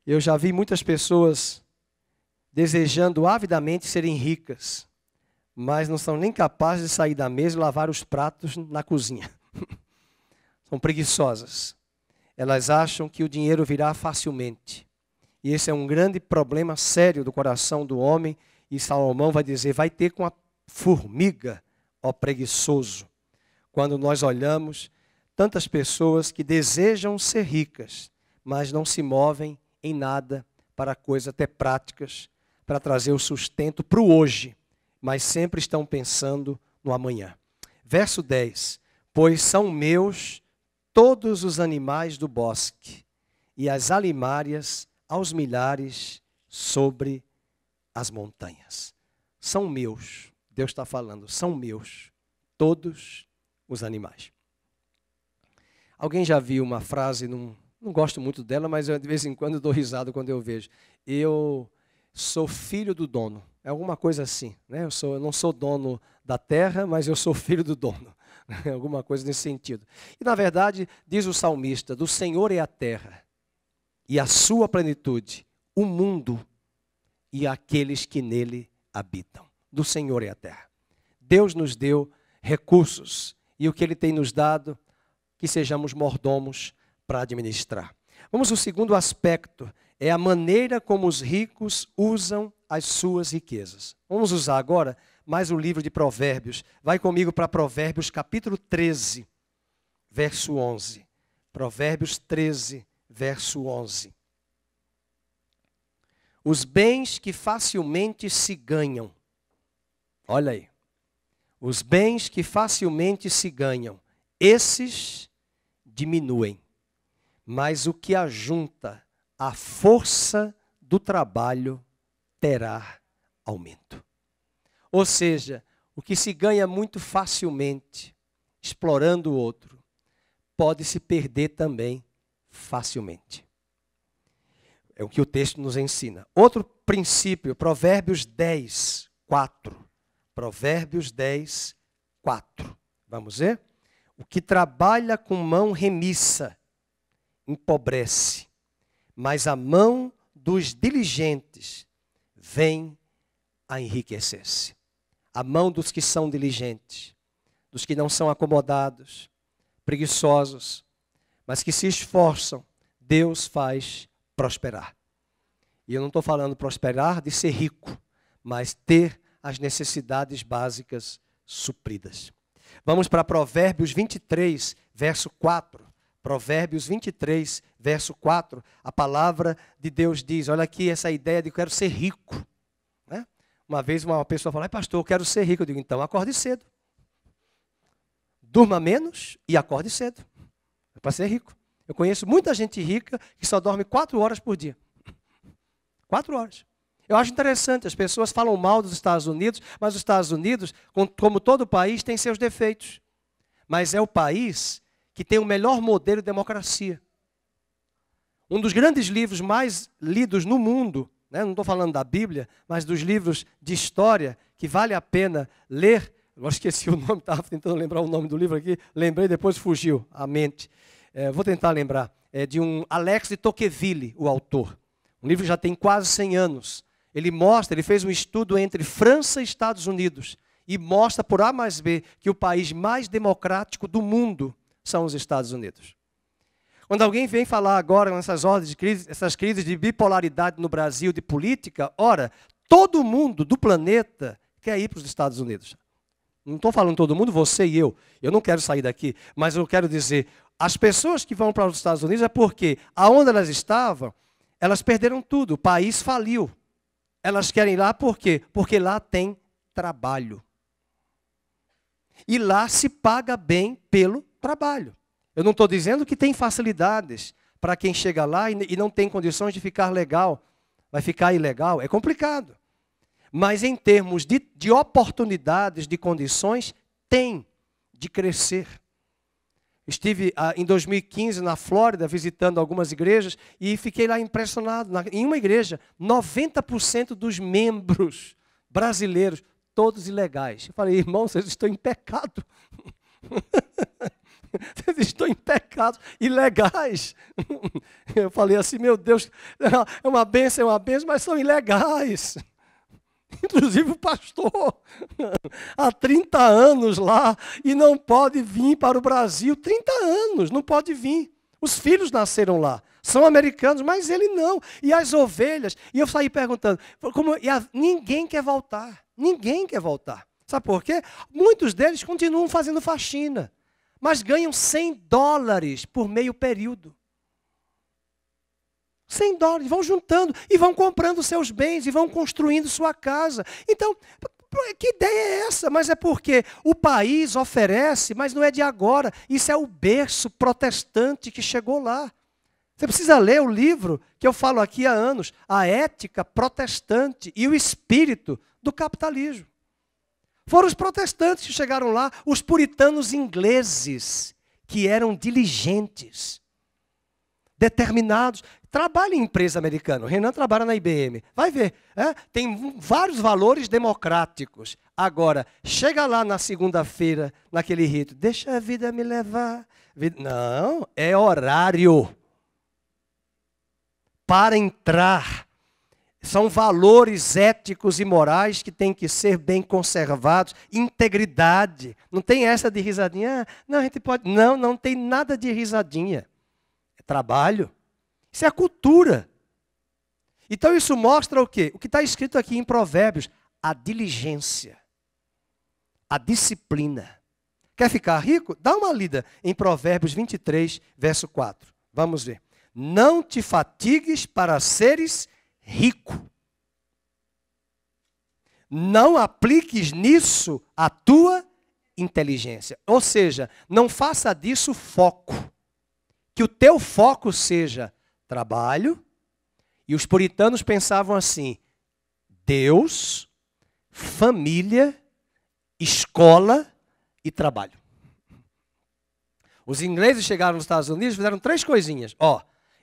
Eu já vi muitas pessoas desejando avidamente serem ricas, mas não são nem capazes de sair da mesa e lavar os pratos na cozinha. São preguiçosas. Elas acham que o dinheiro virá facilmente. E esse é um grande problema sério do coração do homem. E Salomão vai dizer, vai ter com a formiga, ó preguiçoso. Quando nós olhamos tantas pessoas que desejam ser ricas, mas não se movem em nada para coisas até práticas, para trazer o sustento para o hoje, mas sempre estão pensando no amanhã. Verso 10, pois são meus todos os animais do bosque, e as alimárias aos milhares sobre as montanhas. São meus, Deus está falando, são meus todos os animais. Alguém já viu uma frase, não gosto muito dela, mas eu, de vez em quando dou risada quando eu vejo. Eu sou filho do dono. É alguma coisa assim, né? Eu não sou dono da terra, mas eu sou filho do dono. Alguma coisa nesse sentido. E na verdade, diz o salmista, do Senhor é a terra e a sua plenitude, o mundo e aqueles que nele habitam. Do Senhor é a terra. Deus nos deu recursos e o que Ele tem nos dado, que sejamos mordomos para administrar. Vamos ao segundo aspecto, é a maneira como os ricos usam as suas riquezas. Vamos usar agora mais o livro de Provérbios. Vai comigo para Provérbios capítulo 13, verso 11. Provérbios 13, verso 11. Os bens que facilmente se ganham. Olha aí. Os bens que facilmente se ganham, esses diminuem. Mas o que ajunta a força do trabalho terá aumento. Ou seja, o que se ganha muito facilmente, explorando o outro, pode se perder também facilmente. É o que o texto nos ensina. Outro princípio, Provérbios 10, 4. Provérbios 10, 4. Vamos ver? O que trabalha com mão remissa empobrece, mas a mão dos diligentes vem a enriquecer-se. A mão dos que são diligentes, dos que não são acomodados, preguiçosos, mas que se esforçam, Deus faz prosperar. E eu não estou falando prosperar de ser rico, mas ter as necessidades básicas supridas. Vamos para Provérbios 23, verso 4. Provérbios 23, verso 4. A palavra de Deus diz, olha aqui essa ideia de que eu quero ser rico. Né? Uma vez uma pessoa falou, pastor, eu quero ser rico. Eu digo, então acorde cedo. Durma menos e acorde cedo. É para ser rico. Eu conheço muita gente rica que só dorme 4 horas por dia. 4 horas. Eu acho interessante, as pessoas falam mal dos Estados Unidos, mas os Estados Unidos, como todo país, tem seus defeitos. Mas é o país que tem o melhor modelo de democracia. Um dos grandes livros mais lidos no mundo, né, não estou falando da Bíblia, mas dos livros de história, que vale a pena ler. Agora esqueci o nome, estava tentando lembrar o nome do livro aqui, lembrei, depois fugiu a mente. Vou tentar lembrar. É de um Alex de Tocqueville, o autor. O livro já tem quase 100 anos. Ele fez um estudo entre França e Estados Unidos e mostra por A mais B que o país mais democrático do mundo são os Estados Unidos. Quando alguém vem falar agora nessas ordens de crise, essas crises de bipolaridade no Brasil, de política, ora, todo mundo do planeta quer ir para os Estados Unidos. Não estou falando todo mundo, você e eu. Eu não quero sair daqui, mas eu quero dizer, as pessoas que vão para os Estados Unidos é porque aonde elas estavam, elas perderam tudo, o país faliu. Elas querem ir lá por quê? Porque lá tem trabalho. E lá se paga bem pelo trabalho. Eu não estou dizendo que tem facilidades para quem chega lá e não tem condições de ficar legal. Vai ficar ilegal, é complicado. Mas em termos de oportunidades, de condições, tem de crescer. Estive em 2015 na Flórida visitando algumas igrejas e fiquei lá impressionado. Em uma igreja, 90% dos membros brasileiros, todos ilegais. Eu falei, irmão, vocês estão em pecado. Vocês estão em pecado, ilegais. Eu falei assim, meu Deus, é uma bênção, mas são ilegais. Inclusive o pastor, há 30 anos lá, e não pode vir para o Brasil. 30 anos, não pode vir. Os filhos nasceram lá, são americanos, mas ele não. E as ovelhas, e eu saí perguntando, ninguém quer voltar, ninguém quer voltar. Sabe por quê? Muitos deles continuam fazendo faxina, mas ganham $100 por meio período. $100, vão juntando e vão comprando seus bens e vão construindo sua casa. Então, que ideia é essa? Mas é porque o país oferece, mas não é de agora. Isso é o berço protestante que chegou lá. Você precisa ler o livro que eu falo aqui há anos, A Ética Protestante e o Espírito do Capitalismo. Foram os protestantes que chegaram lá, os puritanos ingleses, que eram diligentes, determinados. Trabalha em empresa americana. O Renan trabalha na IBM. Vai ver. Tem vários valores democráticos. Agora, chega lá na segunda-feira, naquele rito. Deixa a vida me levar. Não, é horário. Para entrar. São valores éticos e morais que têm que ser bem conservados. Integridade. Não tem essa de risadinha. Não, a gente pode. Não tem nada de risadinha. É trabalho. Isso é a cultura. Então isso mostra o quê? O que está escrito aqui em Provérbios. A diligência. A disciplina. Quer ficar rico? Dá uma lida em Provérbios 23, verso 4. Vamos ver. Não te fatigues para seres rico. Não apliques nisso a tua inteligência. Ou seja, não faça disso foco. Que o teu foco seja trabalho, e os puritanos pensavam assim, Deus, família, escola e trabalho. Os ingleses chegaram nos Estados Unidos e fizeram 3 coisinhas.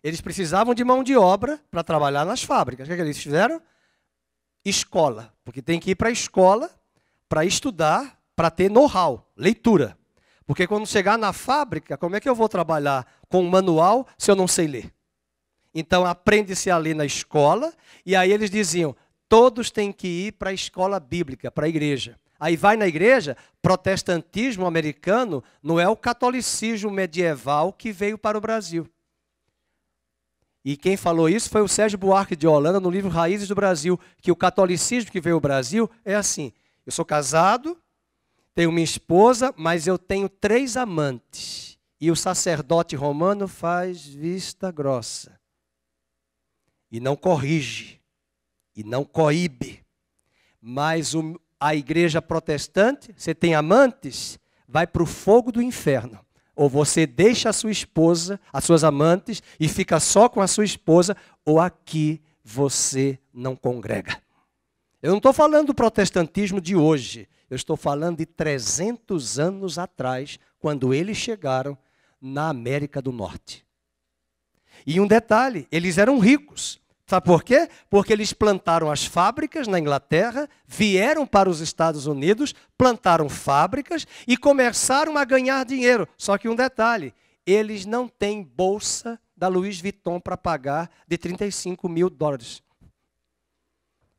Eles precisavam de mão de obra para trabalhar nas fábricas. O que eles fizeram? Escola, porque tem que ir para a escola para estudar, para ter know-how, leitura. Porque quando chegar na fábrica, como é que eu vou trabalhar com um manual se eu não sei ler? Então, aprende-se a ler na escola, e aí eles diziam, todos têm que ir para a escola bíblica, para a igreja. Aí vai na igreja, protestantismo americano não é o catolicismo medieval que veio para o Brasil. E quem falou isso foi o Sérgio Buarque de Holanda, no livro Raízes do Brasil, que o catolicismo que veio ao Brasil é assim, eu sou casado, tenho minha esposa, mas eu tenho 3 amantes. E o sacerdote romano faz vista grossa. E não corrige, e não coíbe. Mas a igreja protestante, você tem amantes, vai para o fogo do inferno. Ou você deixa a sua esposa, as suas amantes, e fica só com a sua esposa, ou aqui você não congrega. Eu não estou falando do protestantismo de hoje, eu estou falando de 300 anos atrás, quando eles chegaram na América do Norte. E um detalhe, eles eram ricos. Sabe por quê? Porque eles plantaram as fábricas na Inglaterra, vieram para os Estados Unidos, plantaram fábricas e começaram a ganhar dinheiro. Só que um detalhe, eles não têm bolsa da Louis Vuitton para pagar de $35 mil.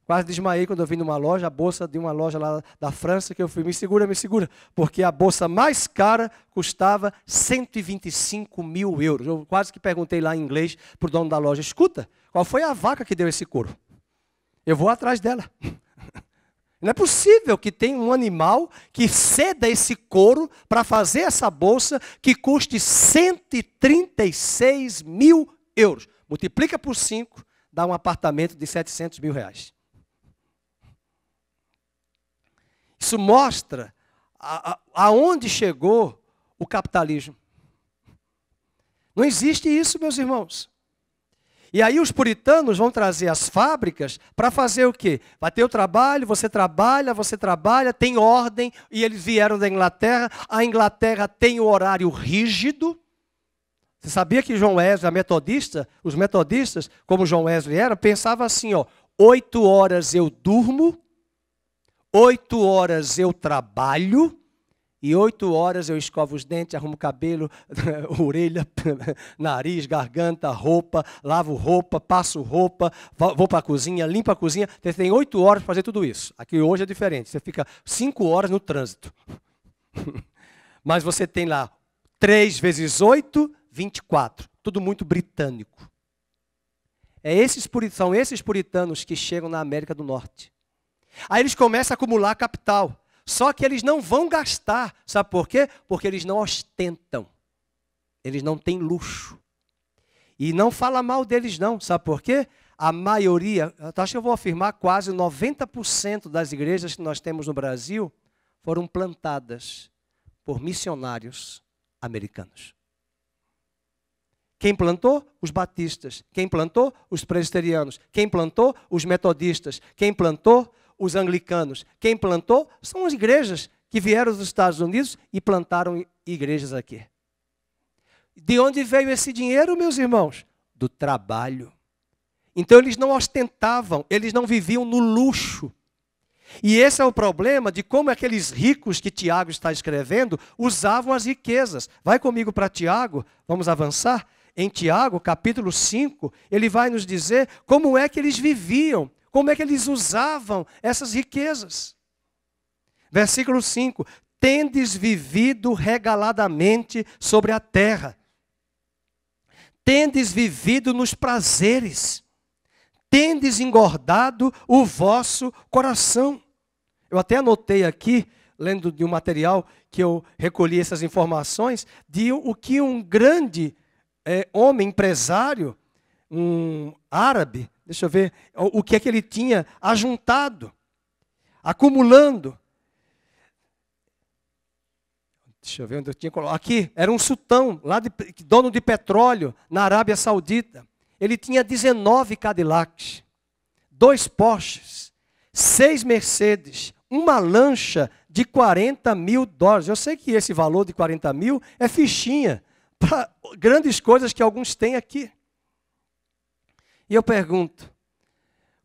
Quase desmaiei quando eu vim numa loja, a bolsa de uma loja lá da França, que eu fui, me segura, porque a bolsa mais cara custava 125 mil euros. Eu quase que perguntei lá em inglês para o dono da loja, escuta, qual foi a vaca que deu esse couro? Eu vou atrás dela. Não é possível que tenha um animal que ceda esse couro para fazer essa bolsa que custe 136 mil euros. Multiplica por 5, dá um apartamento de 700 mil reais. Isso mostra aonde chegou o capitalismo. Não existe isso, meus irmãos. E aí os puritanos vão trazer as fábricas para fazer o quê? Vai ter o trabalho, você trabalha, tem ordem, e eles vieram da Inglaterra. A Inglaterra tem o horário rígido. Você sabia que João Wesley, os metodistas, como João Wesley era, pensavam assim, 8 horas eu durmo, 8 horas eu trabalho, e 8 horas eu escovo os dentes, arrumo o cabelo, orelha, nariz, garganta, roupa, lavo roupa, passo roupa, vou para a cozinha, limpo a cozinha. Você tem 8 horas para fazer tudo isso. Aqui hoje é diferente, você fica 5 horas no trânsito. Mas você tem lá 3 vezes 8, 24. Tudo muito britânico. São esses puritanos que chegam na América do Norte. Aí eles começam a acumular capital. Só que eles não vão gastar. Sabe por quê? Porque eles não ostentam. Eles não têm luxo. E não fala mal deles não. Sabe por quê? A maioria, acho que eu vou afirmar, quase 90% das igrejas que nós temos no Brasil foram plantadas por missionários americanos. Quem plantou? Os batistas. Quem plantou? Os presbiterianos. Quem plantou? Os metodistas. Quem plantou? Os anglicanos. Quem plantou? São as igrejas que vieram dos Estados Unidos e plantaram igrejas aqui. De onde veio esse dinheiro, meus irmãos? Do trabalho. Então eles não ostentavam, eles não viviam no luxo. E esse é o problema de como aqueles ricos que Tiago está escrevendo usavam as riquezas. Vai comigo para Tiago, vamos avançar. Em Tiago, capítulo 5, ele vai nos dizer como é que eles viviam, como é que eles usavam essas riquezas. Versículo 5, tendes vivido regaladamente sobre a terra, tendes vivido nos prazeres, tendes engordado o vosso coração. Eu até anotei aqui, lendo de um material que eu recolhi essas informações, de o que um grande homem empresário, um árabe, deixa eu ver, o que é que ele tinha ajuntado, acumulando. Deixa eu ver onde eu tinha colocado. Aqui, era um sultão, dono de petróleo, na Arábia Saudita. Ele tinha 19 Cadillacs, 2 Porsches, 6 Mercedes, uma lancha de $40 mil. Eu sei que esse valor de 40 mil é fichinha para grandes coisas que alguns têm aqui. E eu pergunto,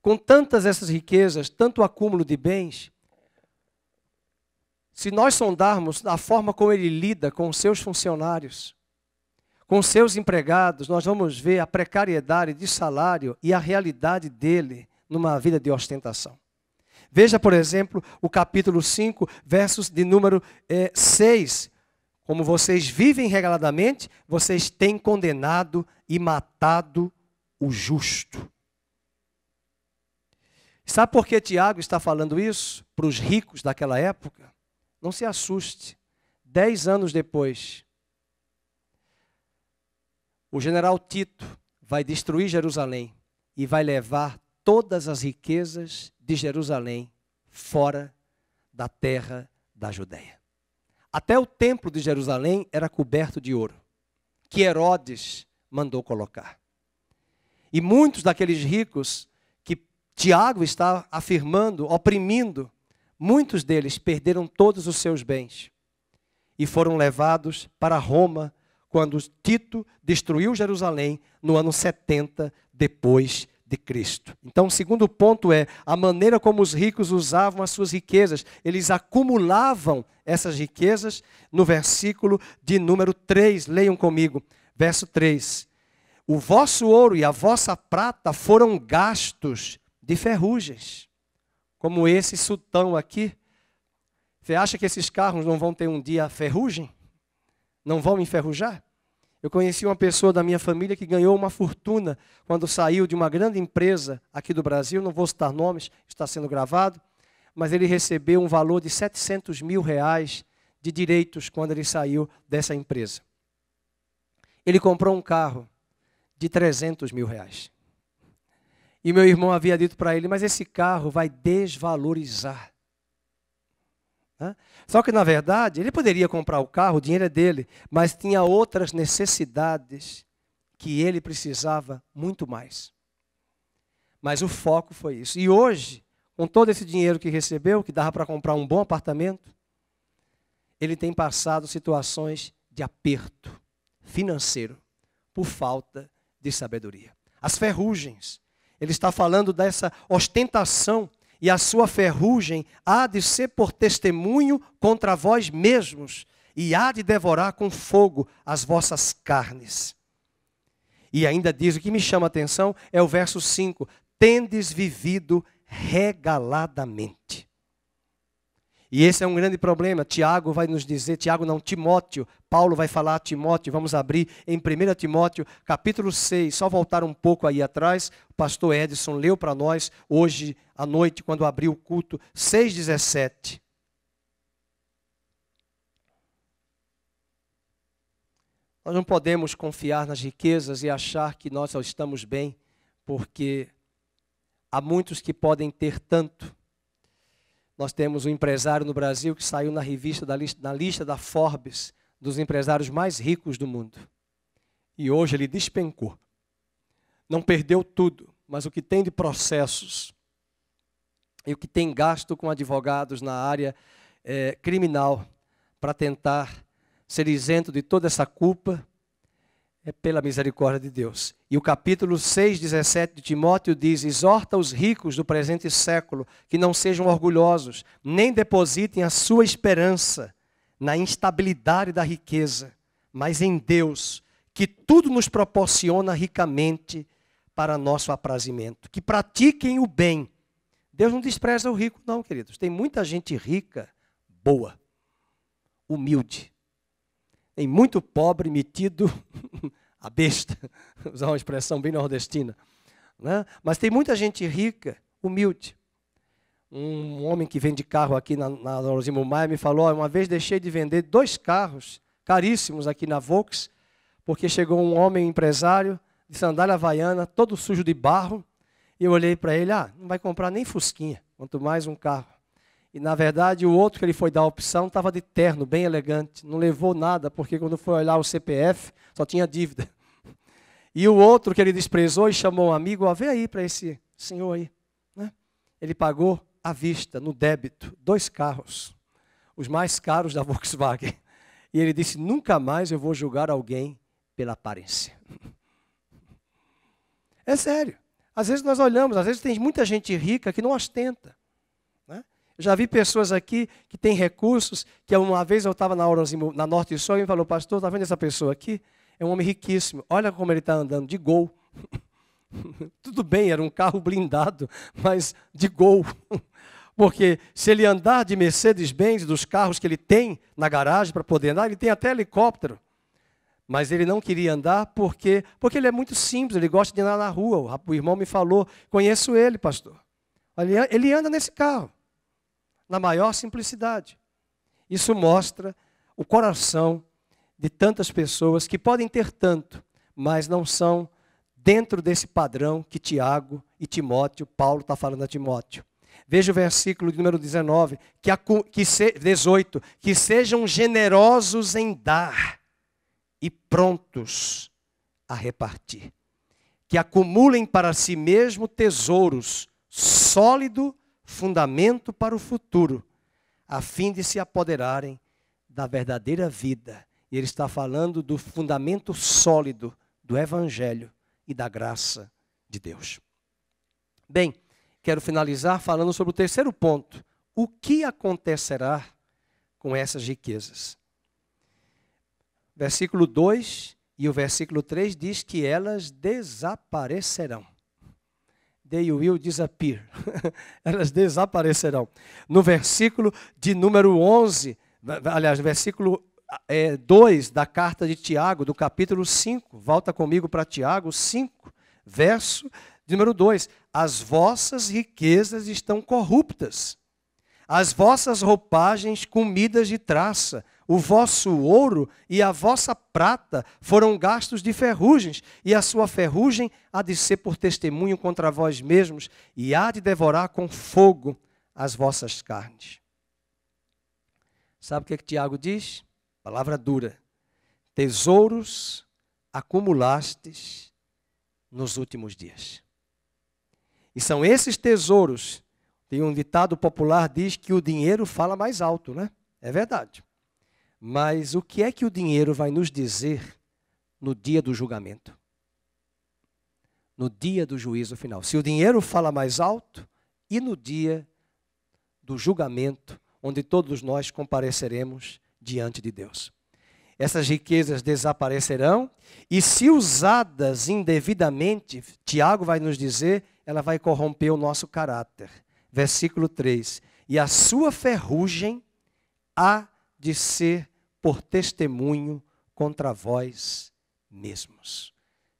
com tantas essas riquezas, tanto acúmulo de bens, se nós sondarmos a forma como ele lida com os seus funcionários, com os seus empregados, nós vamos ver a precariedade de salário e a realidade dele numa vida de ostentação. Veja, por exemplo, o capítulo 5, versos de número 6. Como vocês vivem regaladamente, vocês têm condenado e matado o justo. Sabe por que Tiago está falando isso para os ricos daquela época? Não se assuste. 10 anos depois, o general Tito vai destruir Jerusalém e vai levar todas as riquezas de Jerusalém fora da terra da Judeia. Até o templo de Jerusalém era coberto de ouro, que Herodes mandou colocar. E muitos daqueles ricos que Tiago está afirmando, oprimindo, muitos deles perderam todos os seus bens e foram levados para Roma quando Tito destruiu Jerusalém no ano 70 depois de Cristo. Então, o segundo ponto é a maneira como os ricos usavam as suas riquezas. Eles acumulavam essas riquezas no versículo de número 3. Leiam comigo, verso 3. O vosso ouro e a vossa prata foram gastos de ferrugens. Como esse sultão aqui. Você acha que esses carros não vão ter um dia ferrugem? Não vão enferrujar? Eu conheci uma pessoa da minha família que ganhou uma fortuna quando saiu de uma grande empresa aqui do Brasil, não vou citar nomes, está sendo gravado, mas ele recebeu um valor de R$700 mil de direitos quando ele saiu dessa empresa. Ele comprou um carro de R$300 mil. E meu irmão havia dito para ele, mas esse carro vai desvalorizar. né? Só que, na verdade, ele poderia comprar o carro, o dinheiro é dele, mas tinha outras necessidades que ele precisava muito mais. Mas o foco foi isso. E hoje, com todo esse dinheiro que recebeu, que dava para comprar um bom apartamento, ele tem passado situações de aperto financeiro por falta de sabedoria. As ferrugens. Ele está falando dessa ostentação, e a sua ferrugem há de ser por testemunho contra vós mesmos, e há de devorar com fogo as vossas carnes. E ainda diz, o que me chama a atenção é o verso 5, tendes vivido regaladamente. E esse é um grande problema. Tiago vai nos dizer, Timóteo, Paulo vai falar a Timóteo, vamos abrir em 1 Timóteo, capítulo 6, só voltar um pouco aí atrás, o pastor Edson leu para nós, hoje à noite, quando abriu o culto, 6,17. Nós não podemos confiar nas riquezas e achar que nós só estamos bem, porque há muitos que podem ter tanto. Nós temos um empresário no Brasil que saiu na lista da Forbes dos empresários mais ricos do mundo. E hoje ele despencou. Não perdeu tudo, mas o que tem de processos e o que tem gasto com advogados na área criminal para tentar ser isento de toda essa culpa é pela misericórdia de Deus. E o capítulo 6,17 de Timóteo diz, exorta os ricos do presente século que não sejam orgulhosos, nem depositem a sua esperança na instabilidade da riqueza, mas em Deus, que tudo nos proporciona ricamente para nosso aprazimento. Que pratiquem o bem. Deus não despreza o rico não, queridos. Tem muita gente rica, boa, humilde. Tem muito pobre metido a besta, usar uma expressão bem nordestina, né? Mas tem muita gente rica, humilde. Um homem que vende carro aqui na Orozimo Maia me falou, uma vez deixei de vender 2 carros caríssimos aqui na Volks, porque chegou um homem empresário de sandália havaiana, todo sujo de barro, e eu olhei para ele, não vai comprar nem fusquinha, quanto mais um carro. E, na verdade, o outro que ele foi dar a opção estava de terno, bem elegante. Não levou nada, porque quando foi olhar o CPF, só tinha dívida. E o outro que ele desprezou e chamou um amigo, vê aí para esse senhor aí, né? Ele pagou à vista, no débito, 2 carros, os mais caros da Volkswagen. E ele disse, nunca mais eu vou julgar alguém pela aparência. É sério. Às vezes nós olhamos, às vezes tem muita gente rica que não ostenta. Já vi pessoas aqui que têm recursos, que uma vez eu estava na Norte e Sul e me falou, pastor, está vendo essa pessoa aqui? É um homem riquíssimo, olha como ele está andando, de Gol. Tudo bem, era um carro blindado, mas de Gol. Porque se ele andar de Mercedes-Benz, dos carros que ele tem na garagem para poder andar, ele tem até helicóptero. Mas ele não queria andar porque ele é muito simples, ele gosta de andar na rua. O irmão me falou, conheço ele, pastor. Ele anda nesse carro. Na maior simplicidade. Isso mostra o coração de tantas pessoas que podem ter tanto, mas não são dentro desse padrão que Tiago e Timóteo, Paulo está falando a Timóteo. Veja o versículo de número 19, 18, que sejam generosos em dar e prontos a repartir. Que acumulem para si mesmo tesouros sólidos, fundamento para o futuro, a fim de se apoderarem da verdadeira vida. E ele está falando do fundamento sólido do Evangelho e da graça de Deus. Bem, quero finalizar falando sobre o terceiro ponto. O que acontecerá com essas riquezas? Versículo 2 e o versículo 3 diz que elas desaparecerão. They will disappear. Elas desaparecerão. No versículo de número 11, aliás, no versículo 2 da carta de Tiago, do capítulo 5, volta comigo para Tiago 5, verso de número 2. As vossas riquezas estão corruptas, as vossas roupagens comidas de traça, o vosso ouro e a vossa prata foram gastos de ferrugens, e a sua ferrugem há de ser por testemunho contra vós mesmos, e há de devorar com fogo as vossas carnes. Sabe o que Tiago diz? Palavra dura. Tesouros acumulastes nos últimos dias. E são esses tesouros. Tem um ditado popular que diz que o dinheiro fala mais alto, né? É verdade. Mas o que é que o dinheiro vai nos dizer no dia do julgamento? No dia do juízo final. Se o dinheiro fala mais alto, e no dia do julgamento, onde todos nós compareceremos diante de Deus. Essas riquezas desaparecerão e, se usadas indevidamente, Tiago vai nos dizer, ela vai corromper o nosso caráter. Versículo 3. E a sua ferrugem há de ser por testemunho contra vós mesmos.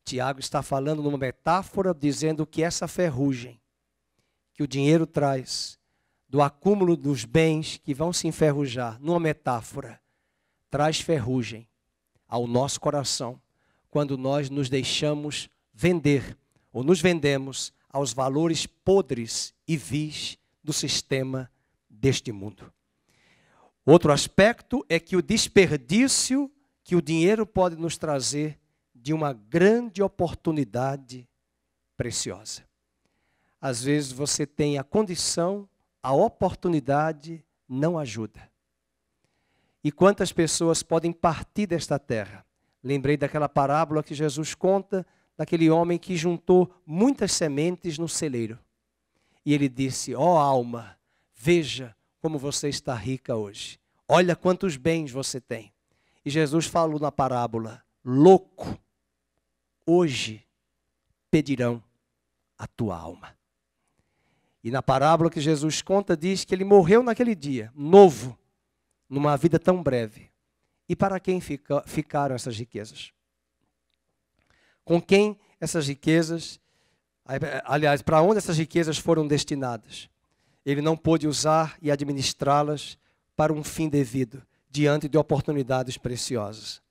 Tiago está falando numa metáfora, dizendo que essa ferrugem que o dinheiro traz, do acúmulo dos bens que vão se enferrujar, numa metáfora, traz ferrugem ao nosso coração, quando nós nos deixamos vender, ou nos vendemos aos valores podres e vis do sistema deste mundo. Outro aspecto é que o desperdício que o dinheiro pode nos trazer de uma grande oportunidade preciosa. Às vezes você tem a condição, a oportunidade não ajuda. E quantas pessoas podem partir desta terra? Lembrei daquela parábola que Jesus conta, daquele homem que juntou muitas sementes no celeiro. E ele disse, ó alma, veja como você está rica hoje. Olha quantos bens você tem. E Jesus falou na parábola, louco, hoje pedirão a tua alma. E na parábola que Jesus conta, diz que ele morreu naquele dia, novo, numa vida tão breve. E para quem ficaram essas riquezas? Com quem essas riquezas, aliás, para onde essas riquezas foram destinadas? Ele não pôde usar e administrá-las para um fim devido, diante de oportunidades preciosas.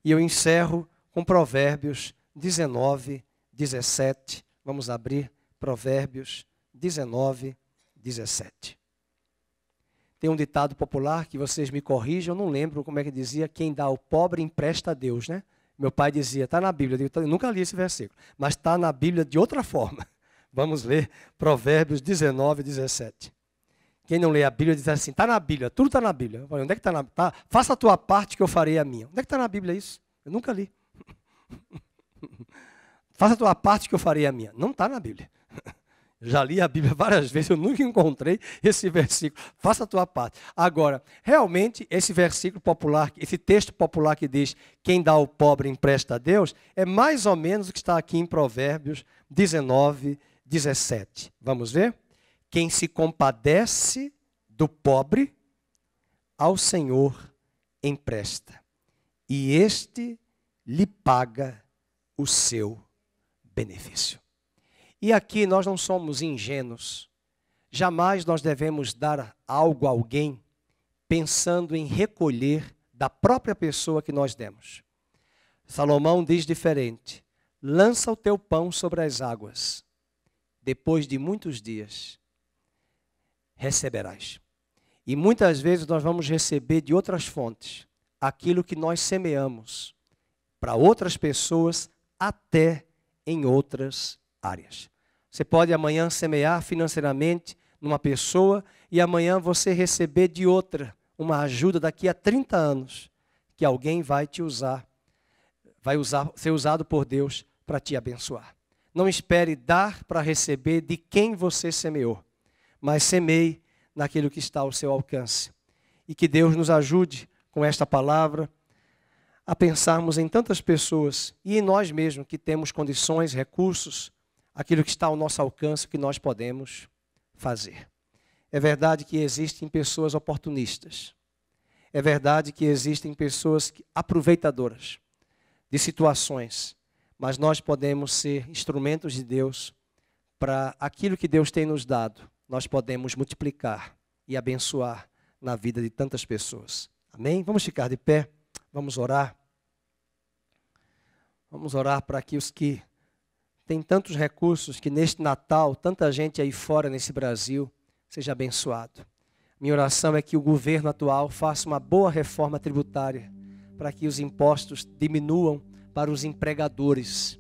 E eu encerro com Provérbios 19, 17. Vamos abrir Provérbios 19, 17. Tem um ditado popular que vocês me corrijam, eu não lembro como é que dizia, quem dá ao pobre empresta a Deus, né? Meu pai dizia, está na Bíblia, eu nunca li esse versículo, mas está na Bíblia de outra forma. Vamos ler Provérbios 19, 17. Quem não lê a Bíblia diz assim, está na Bíblia, tudo está na Bíblia. Eu falei, onde é que está na Bíblia? Faça a tua parte que eu farei a minha. Onde é que está na Bíblia isso? Eu nunca li. Faça a tua parte que eu farei a minha. Não está na Bíblia. Já li a Bíblia várias vezes, eu nunca encontrei esse versículo. Faça a tua parte. Agora, realmente, esse versículo popular, esse texto popular que diz, quem dá ao pobre empresta a Deus, é mais ou menos o que está aqui em Provérbios 19, 17. Vamos ver? Quem se compadece do pobre, ao Senhor empresta, e este lhe paga o seu benefício. E aqui nós não somos ingênuos. Jamais nós devemos dar algo a alguém pensando em recolher da própria pessoa que nós demos. Salomão diz diferente, lança o teu pão sobre as águas, depois de muitos dias receberás. E muitas vezes nós vamos receber de outras fontes aquilo que nós semeamos para outras pessoas, até em outras áreas. Você pode amanhã semear financeiramente numa pessoa e amanhã você receber de outra uma ajuda daqui a 30 anos, que alguém vai te usar, ser usado por Deus para te abençoar. Não espere dar para receber de quem você semeou, mas semeie naquilo que está ao seu alcance. E que Deus nos ajude com esta palavra a pensarmos em tantas pessoas e em nós mesmos que temos condições, recursos, aquilo que está ao nosso alcance que nós podemos fazer. É verdade que existem pessoas oportunistas. É verdade que existem pessoas aproveitadoras de situações, mas nós podemos ser instrumentos de Deus para aquilo que Deus tem nos dado. Nós podemos multiplicar e abençoar na vida de tantas pessoas. Amém? Vamos ficar de pé, vamos orar. Vamos orar para que os que têm tantos recursos, que neste Natal, tanta gente aí fora nesse Brasil, seja abençoado. Minha oração é que o governo atual faça uma boa reforma tributária para que os impostos diminuam para os empregadores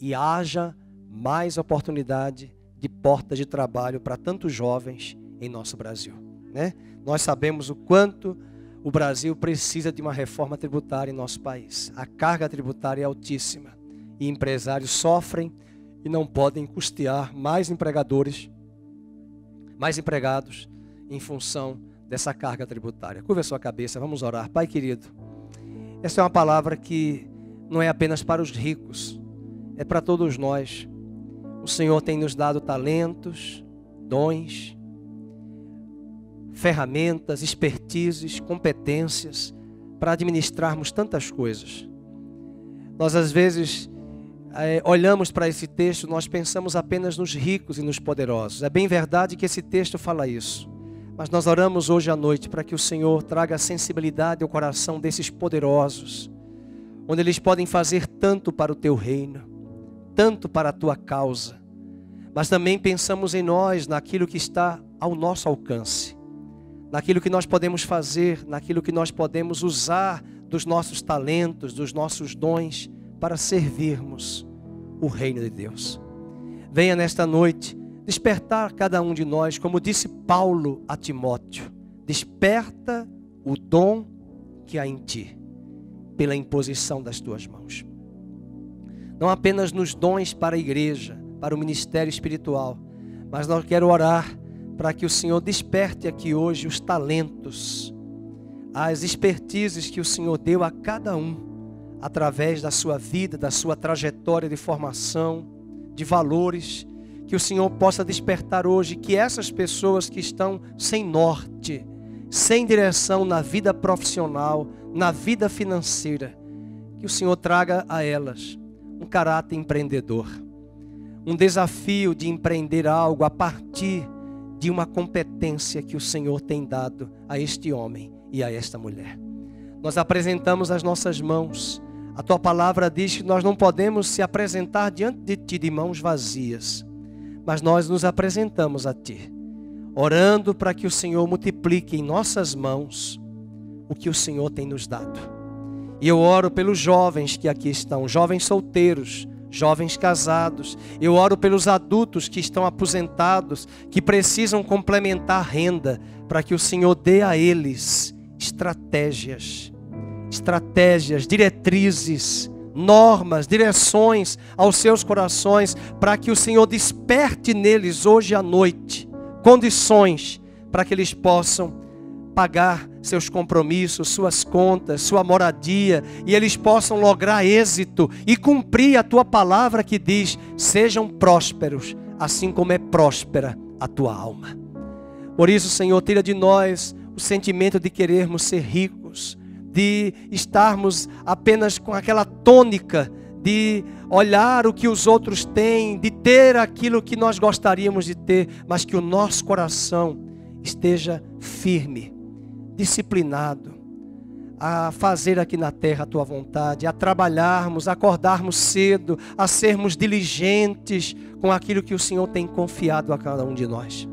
e haja mais oportunidade de porta de trabalho para tantos jovens em nosso Brasil, né? Nós sabemos o quanto o Brasil precisa de uma reforma tributária em nosso país. A carga tributária é altíssima e empresários sofrem e não podem custear mais empregadores, mais empregados em função dessa carga tributária. Curva a sua cabeça, vamos orar. Pai querido, essa é uma palavra que não é apenas para os ricos, é para todos nós. O Senhor tem nos dado talentos, dons, ferramentas, expertises, competências para administrarmos tantas coisas. Nós às vezes olhamos para esse texto, nós pensamos apenas nos ricos e nos poderosos. É bem verdade que esse texto fala isso. Mas nós oramos hoje à noite para que o Senhor traga sensibilidade ao coração desses poderosos, onde eles podem fazer tanto para o teu reino, tanto para a tua causa. Mas também pensamos em nós, naquilo que está ao nosso alcance, naquilo que nós podemos fazer, naquilo que nós podemos usar dos nossos talentos, dos nossos dons, para servirmos o reino de Deus. Venha nesta noite despertar cada um de nós, como disse Paulo a Timóteo, desperta o dom que há em ti, pela imposição das tuas mãos. Não apenas nos dons para a igreja, para o ministério espiritual, mas nós quero orar para que o Senhor desperte aqui hoje os talentos, as expertises que o Senhor deu a cada um, através da sua vida, da sua trajetória de formação, de valores, que o Senhor possa despertar hoje, que essas pessoas que estão sem norte, sem direção na vida profissional, na vida financeira, que o Senhor traga a elas um caráter empreendedor, um desafio de empreender algo a partir de uma competência que o Senhor tem dado a este homem e a esta mulher. Nós apresentamos as nossas mãos. A tua palavra diz que nós não podemos se apresentar diante de ti de mãos vazias, mas nós nos apresentamos a ti, orando para que o Senhor multiplique em nossas mãos o que o Senhor tem nos dado. E eu oro pelos jovens que aqui estão, jovens solteiros, jovens casados. Eu oro pelos adultos que estão aposentados, que precisam complementar renda, para que o Senhor dê a eles estratégias, diretrizes, normas, direções aos seus corações, para que o Senhor desperte neles hoje à noite condições para que eles possam pagar seus compromissos, suas contas, sua moradia, e eles possam lograr êxito e cumprir a tua palavra que diz: sejam prósperos, assim como é próspera a tua alma. Por isso, Senhor, tira de nós o sentimento de querermos ser ricos, de estarmos apenas com aquela tônica de olhar o que os outros têm, de ter aquilo que nós gostaríamos de ter, mas que o nosso coração esteja firme, disciplinado a fazer aqui na terra a tua vontade, a trabalharmos, a acordarmos cedo, a sermos diligentes com aquilo que o Senhor tem confiado a cada um de nós.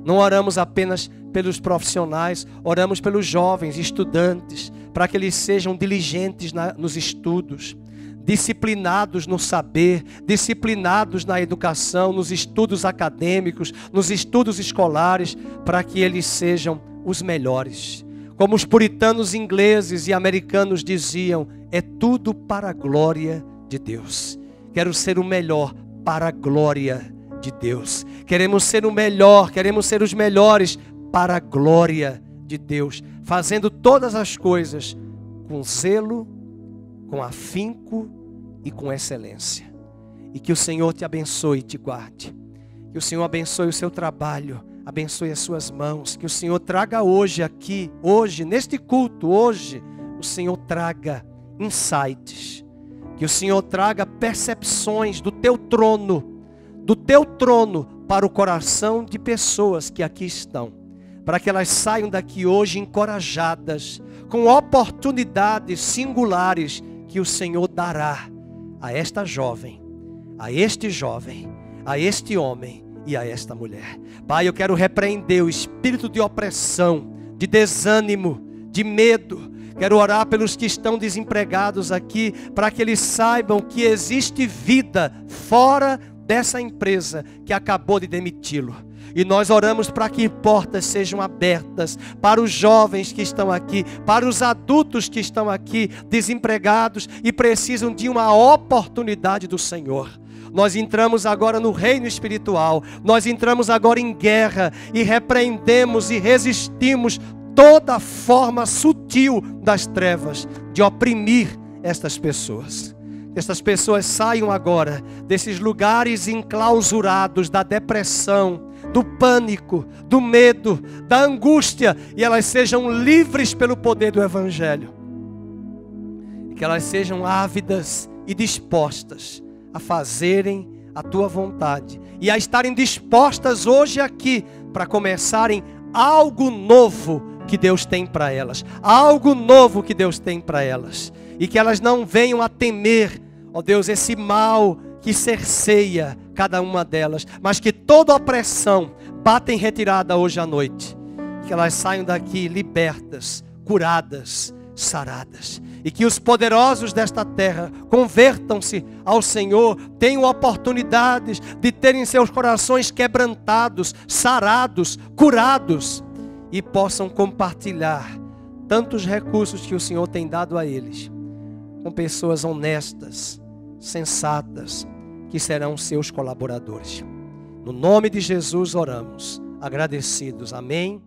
Não oramos apenas pelos profissionais, oramos pelos jovens estudantes, para que eles sejam diligentes nos estudos, disciplinados no saber, disciplinados na educação, nos estudos acadêmicos, nos estudos escolares, para que eles sejam os melhores. Como os puritanos ingleses e americanos diziam, é tudo para a glória de Deus. Quero ser o melhor para a glória de Deus. Queremos ser o melhor, queremos ser os melhores para a glória de Deus, fazendo todas as coisas com zelo, com afinco e com excelência. E que o Senhor te abençoe e te guarde. Que o Senhor abençoe o seu trabalho, abençoe as suas mãos. Que o Senhor traga hoje aqui, hoje, neste culto, hoje, o Senhor traga insights. Que o Senhor traga percepções do teu trono para o coração de pessoas que aqui estão, para que elas saiam daqui hoje encorajadas, com oportunidades singulares que o Senhor dará a esta jovem, a este jovem, a este homem e a esta mulher. Pai, eu quero repreender o espírito de opressão, de desânimo, de medo. Quero orar pelos que estão desempregados aqui, para que eles saibam que existe vida fora dessa empresa que acabou de demiti-lo. E nós oramos para que portas sejam abertas para os jovens que estão aqui, para os adultos que estão aqui, desempregados e precisam de uma oportunidade do Senhor. Nós entramos agora no reino espiritual, nós entramos agora em guerra e repreendemos e resistimos toda forma sutil das trevas de oprimir estas pessoas. Que estas pessoas saiam agora desses lugares enclausurados da depressão, do pânico, do medo, da angústia, e elas sejam livres pelo poder do Evangelho. E que elas sejam ávidas e dispostas a fazerem a tua vontade e a estarem dispostas hoje aqui para começarem algo novo que Deus tem para elas, algo novo que Deus tem para elas, e que elas não venham a temer, ó Deus, esse mal que cerceia cada uma delas, mas que toda opressão bata em retirada hoje à noite, que elas saiam daqui libertas, curadas, saradas, e que os poderosos desta terra convertam-se ao Senhor, tenham oportunidades de terem seus corações quebrantados, sarados, curados, e possam compartilhar tantos recursos que o Senhor tem dado a eles, com pessoas honestas, sensatas, que serão seus colaboradores. No nome de Jesus oramos, agradecidos. Amém.